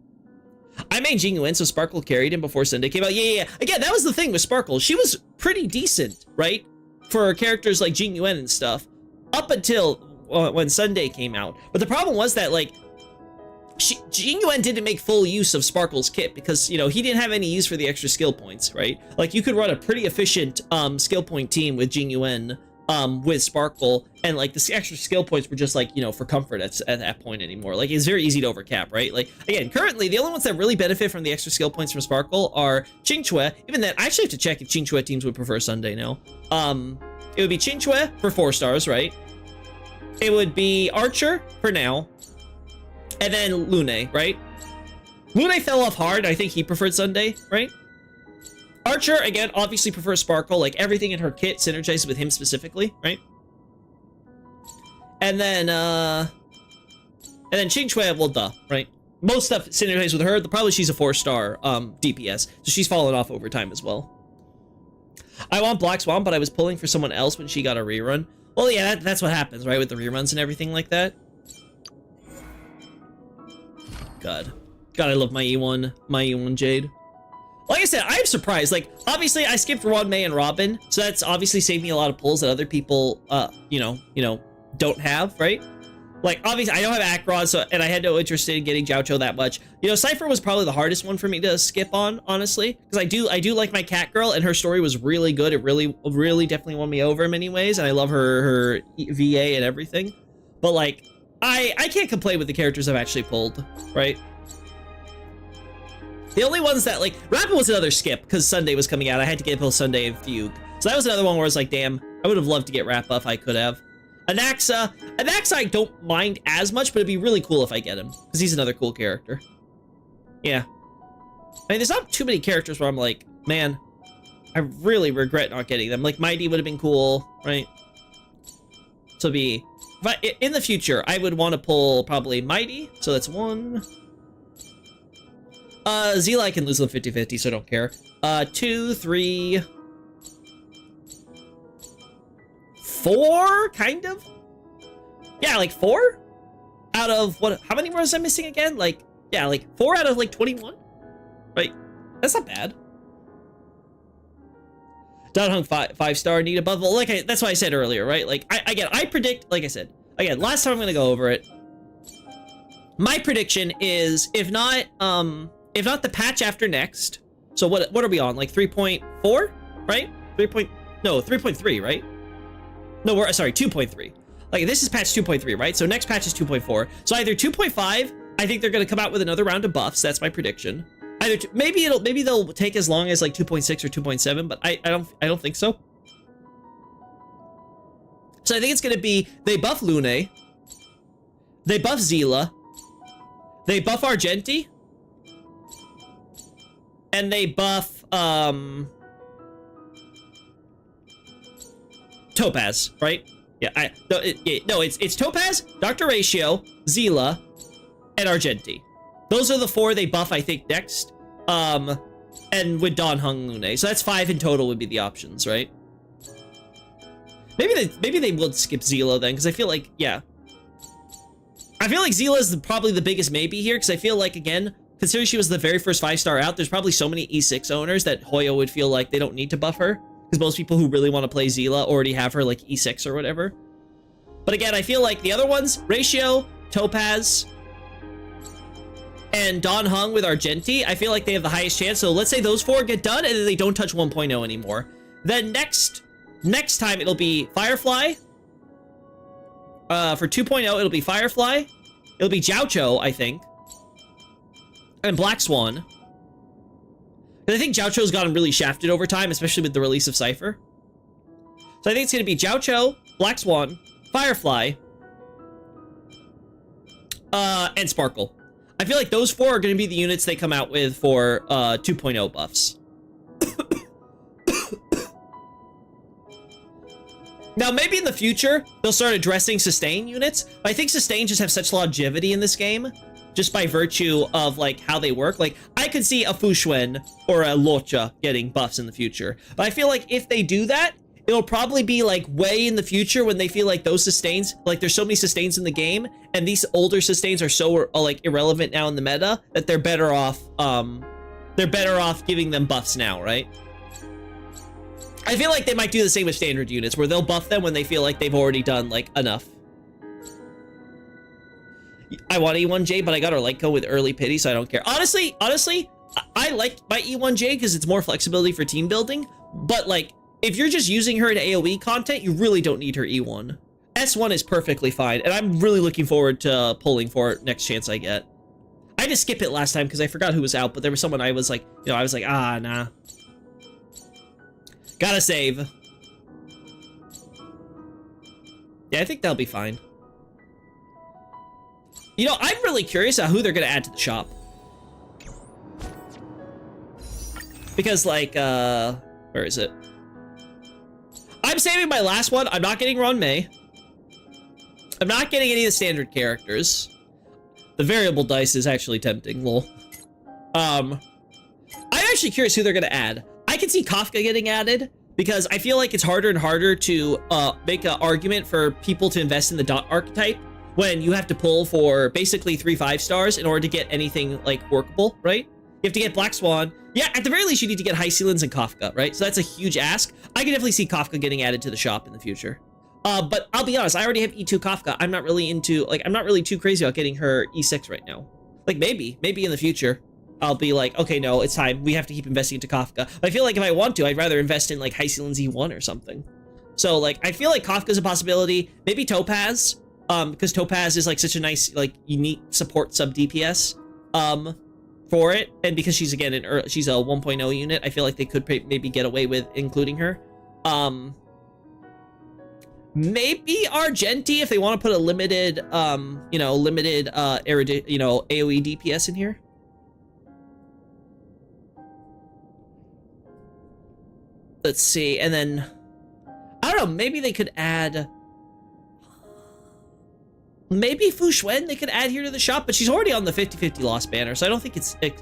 I made Jingyuan, so Sparkle carried him before Sunday came out. Yeah. Again, that was the thing with Sparkle. She was pretty decent, right? For characters like Jingyuan and stuff, up until when Sunday came out. But the problem was that, like, Jingyuan didn't make full use of Sparkle's kit because, you know, he didn't have any use for the extra skill points, right? Like, you could run a pretty efficient skill point team with Jingyuan with Sparkle, and like the extra skill points were just like, you know, for comfort at that point anymore. Like, it's very easy to overcap, right? Like, again, currently the only ones that really benefit from the extra skill points from Sparkle are Qingque. Even then, I actually have to check if Qingque teams would prefer Sunday now. It would be Qingque for 4 stars, right? It would be Archer for now, and then Lune, right? Lune fell off hard. I think he preferred Sunday, right? Archer, again, obviously prefers Sparkle. Like, everything in her kit synergizes with him specifically, right? And then Qingque, well, duh, right? Most stuff synergizes with her. Probably she's a 4-star DPS, so she's fallen off over time as well. I want Black Swan, but I was pulling for someone else when she got a rerun. Well, yeah, that's what happens, right? With the reruns and everything like that. God, I love my E1 Jade. Like I said, I'm surprised. Like, obviously, I skipped Ron, May, and Robin, so that's obviously saved me a lot of pulls that other people, you know, don't have, right? Like, obviously, I don't have Akrod, so, and I had no interest in getting Jiaoqiu that much. You know, Cypher was probably the hardest one for me to skip on, honestly, because I do like my cat girl, and her story was really good. It really definitely won me over in many ways, and I love her VA and everything. But like, I can't complain with the characters I've actually pulled, right? The only ones that, like, Rapid was another skip because Sunday was coming out. I had to get both Sunday and Fugue. So that was another one where I was like, damn, I would have loved to get Rappa if I could have. Anaxa I don't mind as much, but it'd be really cool if I get him because he's another cool character. Yeah. I mean, there's not too many characters where I'm like, man, I really regret not getting them. Like, Mighty would have been cool, right? So be... But in the future, I would want to pull probably Mighty. So that's 1. Zila, I can lose them 50-50, so I don't care. 2, 3... 4, kind of? Yeah, like 4? Out of, what, how many more was I missing again? Like, yeah, like 4 out of like 21? Right? That's not bad. Don Hung 5-star need above. Well, like that's what I said earlier, right? Like I predict, like I said, again, last time I'm gonna go over it. My prediction is if not the patch after next. So what are we on? Like 3.4, right? 3.3, right? No, we're sorry, 2.3. Like this is patch 2.3, right? So next patch is 2.4. So either 2.5, I think they're gonna come out with another round of buffs. That's my prediction. Either maybe they'll take as long as like 2.6 or 2.7, but I don't think so. So I think it's gonna be they buff Lune, they buff Zila, they buff Argenti, and they buff Topaz, right? Yeah, it's Topaz, Dr. Ratio, Zila, and Argenti. Those are the 4 they buff, I think, next. And with Don Hung Lune. So that's 5 in total would be the options, right? Maybe they would skip Zila then, because I feel like, yeah. I feel like Zila is probably the biggest maybe here, because I feel like, again, considering she was the very first 5-star out, there's probably so many E6 owners that Hoyo would feel like they don't need to buff her, because most people who really want to play Zila already have her like E6 or whatever. But again, I feel like the other ones, Ratio, Topaz, and Don Hung with Argenti, I feel like they have the highest chance. So let's say those 4 get done and then they don't touch 1.0 anymore. Then next time it'll be Firefly. For 2.0, it'll be Firefly. It'll be Jiaocho, I think. And Black Swan. And I think Jiaocho's gotten really shafted over time, especially with the release of Cypher. So I think it's going to be Jiaocho, Black Swan, Firefly, and Sparkle. I feel like those 4 are going to be the units they come out with for 2.0 buffs. Now, maybe in the future, they'll start addressing sustain units. But I think sustain just have such longevity in this game, just by virtue of like how they work. Like, I could see a Fushuen or a Locha getting buffs in the future. But I feel like if they do that, it'll probably be like way in the future when they feel like those sustains, like there's so many sustains in the game, and these older sustains are so like irrelevant now in the meta that they're better off giving them buffs now, right? I feel like they might do the same with standard units, where they'll buff them when they feel like they've already done like enough. I want E1J, but I got her Lyco with early pity, so I don't care. Honestly, I like my E1J because it's more flexibility for team building, but like, if you're just using her in AoE content, you really don't need her E1. S1 is perfectly fine, and I'm really looking forward to pulling for it next chance I get. I just skipped it last time because I forgot who was out, but there was someone I was like, ah, nah. Gotta save. Yeah, I think that'll be fine. You know, I'm really curious about who they're gonna add to the shop. Because, like, where is it? I'm saving my last one. I'm not getting Ron May. I'm not getting any of the standard characters. The variable dice is actually tempting, lol. I'm actually curious who they're gonna add. I can see Kafka getting added because I feel like it's harder and harder to make an argument for people to invest in the dot archetype when you have to pull for basically 3 5-stars in order to get anything like workable, right? You have to get Black Swan. Yeah, at the very least, you need to get High Ceilings and Kafka, right? So that's a huge ask. I can definitely see Kafka getting added to the shop in the future. But I'll be honest, I already have E2 Kafka. I'm not really into, like, I'm not really too crazy about getting her E6 right now. Like, maybe in the future, I'll be like, okay, no, it's time. We have to keep investing into Kafka. But I feel like if I want to, I'd rather invest in, like, High Ceilings E1 or something. So, like, I feel like Kafka's a possibility. Maybe Topaz, because Topaz is, like, such a nice, like, unique support sub-DPS, for it, and because she's again she's a 1.0 unit, I feel like they could maybe get away with including her. Maybe Argenti if they want to put a limited AoE DPS in here. let's see, and then, I don't know, maybe they could add, maybe Fu Xuan they could add here to the shop, but she's already on the 50-50 lost banner, so I don't think it's like,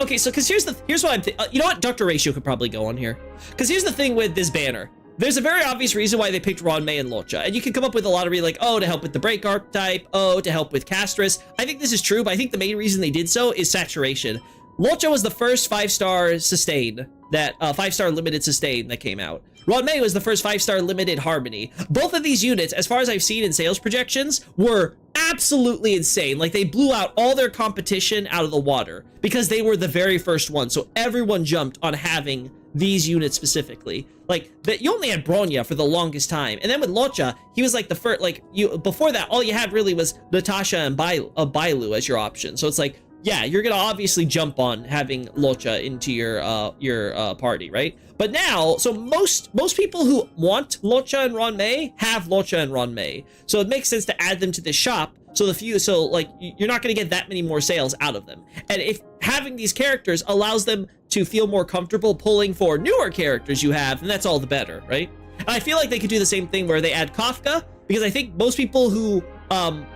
okay, so, because here's what I'm you know what, Dr. Ratio could probably go on here, because here's the thing with this banner. There's a very obvious reason why they picked Ron Mei and Locha, and you can come up with a lot of like, oh, to help with the break archetype, oh, to help with Castris. I think this is true, but I think the main reason they did so is saturation. Locha was the first 5-star sustain, that 5-star limited sustain that came out. Ron Mei was the first 5-star limited harmony. Both of these units, as far as I've seen in sales projections, were absolutely insane. Like, they blew out all their competition out of the water because they were the very first one. So everyone jumped on having these units specifically. Like, that you only had Bronya for the longest time, and then with Locha, he was like the first. Like, before that, all you had really was Natasha and Bailu as your option. So it's like, yeah, you're gonna obviously jump on having Locha into your party, right? But now, so most people who want Locha and Ron Mei have Locha and Ron Mei. So it makes sense to add them to this shop. So like, you're not gonna get that many more sales out of them. And if having these characters allows them to feel more comfortable pulling for newer characters you have, then that's all the better, right? And I feel like they could do the same thing where they add Kafka, because I think most people who want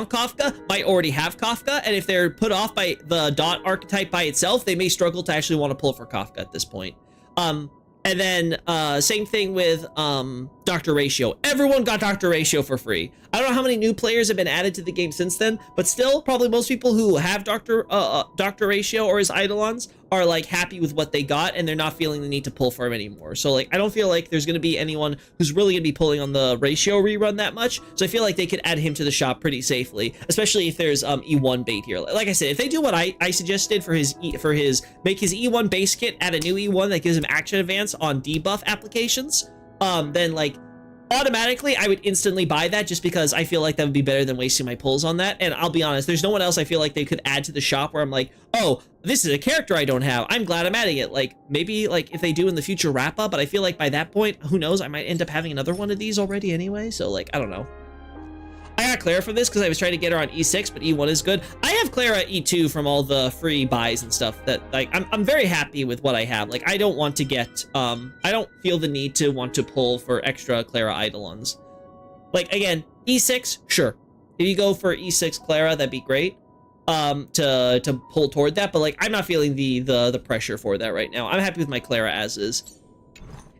Kafka might already have Kafka, and if they're put off by the dot archetype by itself, they may struggle to actually want to pull for Kafka at this point. And then same thing with Dr. Ratio. Everyone got Dr. Ratio for free. I don't know how many new players have been added to the game since then, but still, probably most people who have Dr. Ratio or his Eidolons are like happy with what they got, and they're not feeling the need to pull for him anymore. So like, I don't feel like there's going to be anyone who's really going to be pulling on the Ratio rerun that much. So I feel like they could add him to the shop pretty safely, especially if there's E1 bait here. Like I said, if they do what I suggested for his make his E1 base kit, add a new E1 that gives him action advance on debuff applications, then like automatically I would instantly buy that, just because I feel like that would be better than wasting my pulls on that. And I'll be honest, there's no one else I feel like they could add to the shop where I'm like, oh, this is a character I don't have, I'm glad I'm adding it. Like, maybe like if they do in the future wrap up, but I feel like by that point, who knows, I might end up having another one of these already anyway. So like, I don't know. I got Clara from this because I was trying to get her on E6, but E1 is good. I have Clara E2 from all the free buys and stuff that, like, I'm very happy with what I have. Like, I don't want to get, I don't feel the need to want to pull for extra Clara Eidolons. Like, again, E6, sure. If you go for E6 Clara, that'd be great, to pull toward that, but like, I'm not feeling the pressure for that right now. I'm happy with my Clara as is.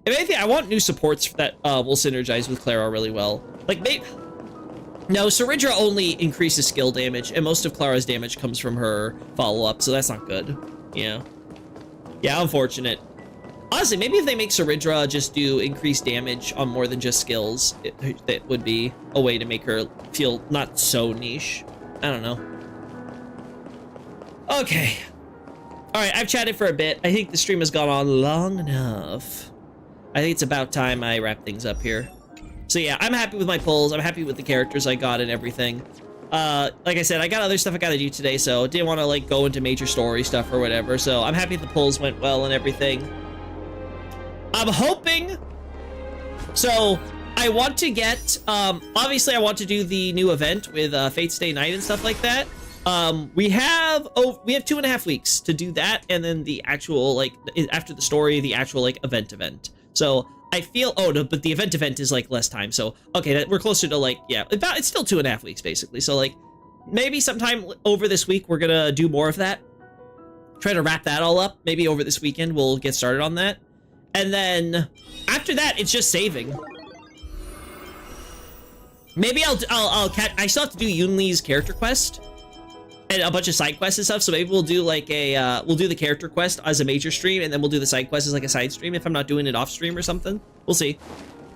If anything, I want new supports that will synergize with Clara really well. Like, maybe... No, Saridra only increases skill damage, and most of Clara's damage comes from her follow-up, so that's not good. Yeah. Yeah, unfortunate. Honestly, maybe if they make Saridra just do increased damage on more than just skills, that would be a way to make her feel not so niche. I don't know. Okay. Alright, I've chatted for a bit. I think the stream has gone on long enough. I think it's about time I wrap things up here. So yeah, I'm happy with my pulls. I'm happy with the characters I got and everything. Like I said, I got other stuff I gotta do today, so didn't want to like go into major story stuff or whatever. So I'm happy the pulls went well and everything. I'm hoping. So I want to get, obviously I want to do the new event with Fate's Day Night and stuff like that. We have 2.5 weeks to do that, and then the actual, like, after the story, the actual like event. So I feel, oh no, but the event is like less time. So okay, we're closer to like, yeah, it's still 2.5 weeks basically. So like, maybe sometime over this week we're gonna do more of that. Try to wrap that all up. Maybe over this weekend we'll get started on that, and then after that it's just saving. Maybe I'll catch. I still have to do Yunli's character quest and a bunch of side quests and stuff, so maybe we'll do like a, we'll do the character quest as a major stream, and then we'll do the side quest as like a side stream if I'm not doing it off stream or something. We'll see.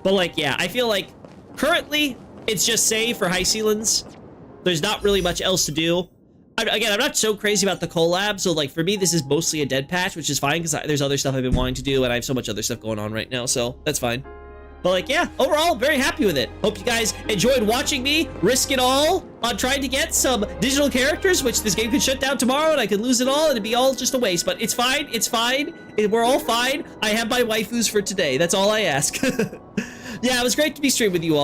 But like, yeah, I feel like currently it's just save for High Sealands. There's not really much else to do. Again, I'm not so crazy about the collab, so like for me this is mostly a dead patch, which is fine because there's other stuff I've been wanting to do, and I have so much other stuff going on right now, so that's fine. But like, yeah, overall, very happy with it. Hope you guys enjoyed watching me risk it all on trying to get some digital characters, which this game could shut down tomorrow and I could lose it all and it'd be all just a waste. But it's fine. It's fine. We're all fine. I have my waifus for today. That's all I ask. Yeah, it was great to be streaming with you all.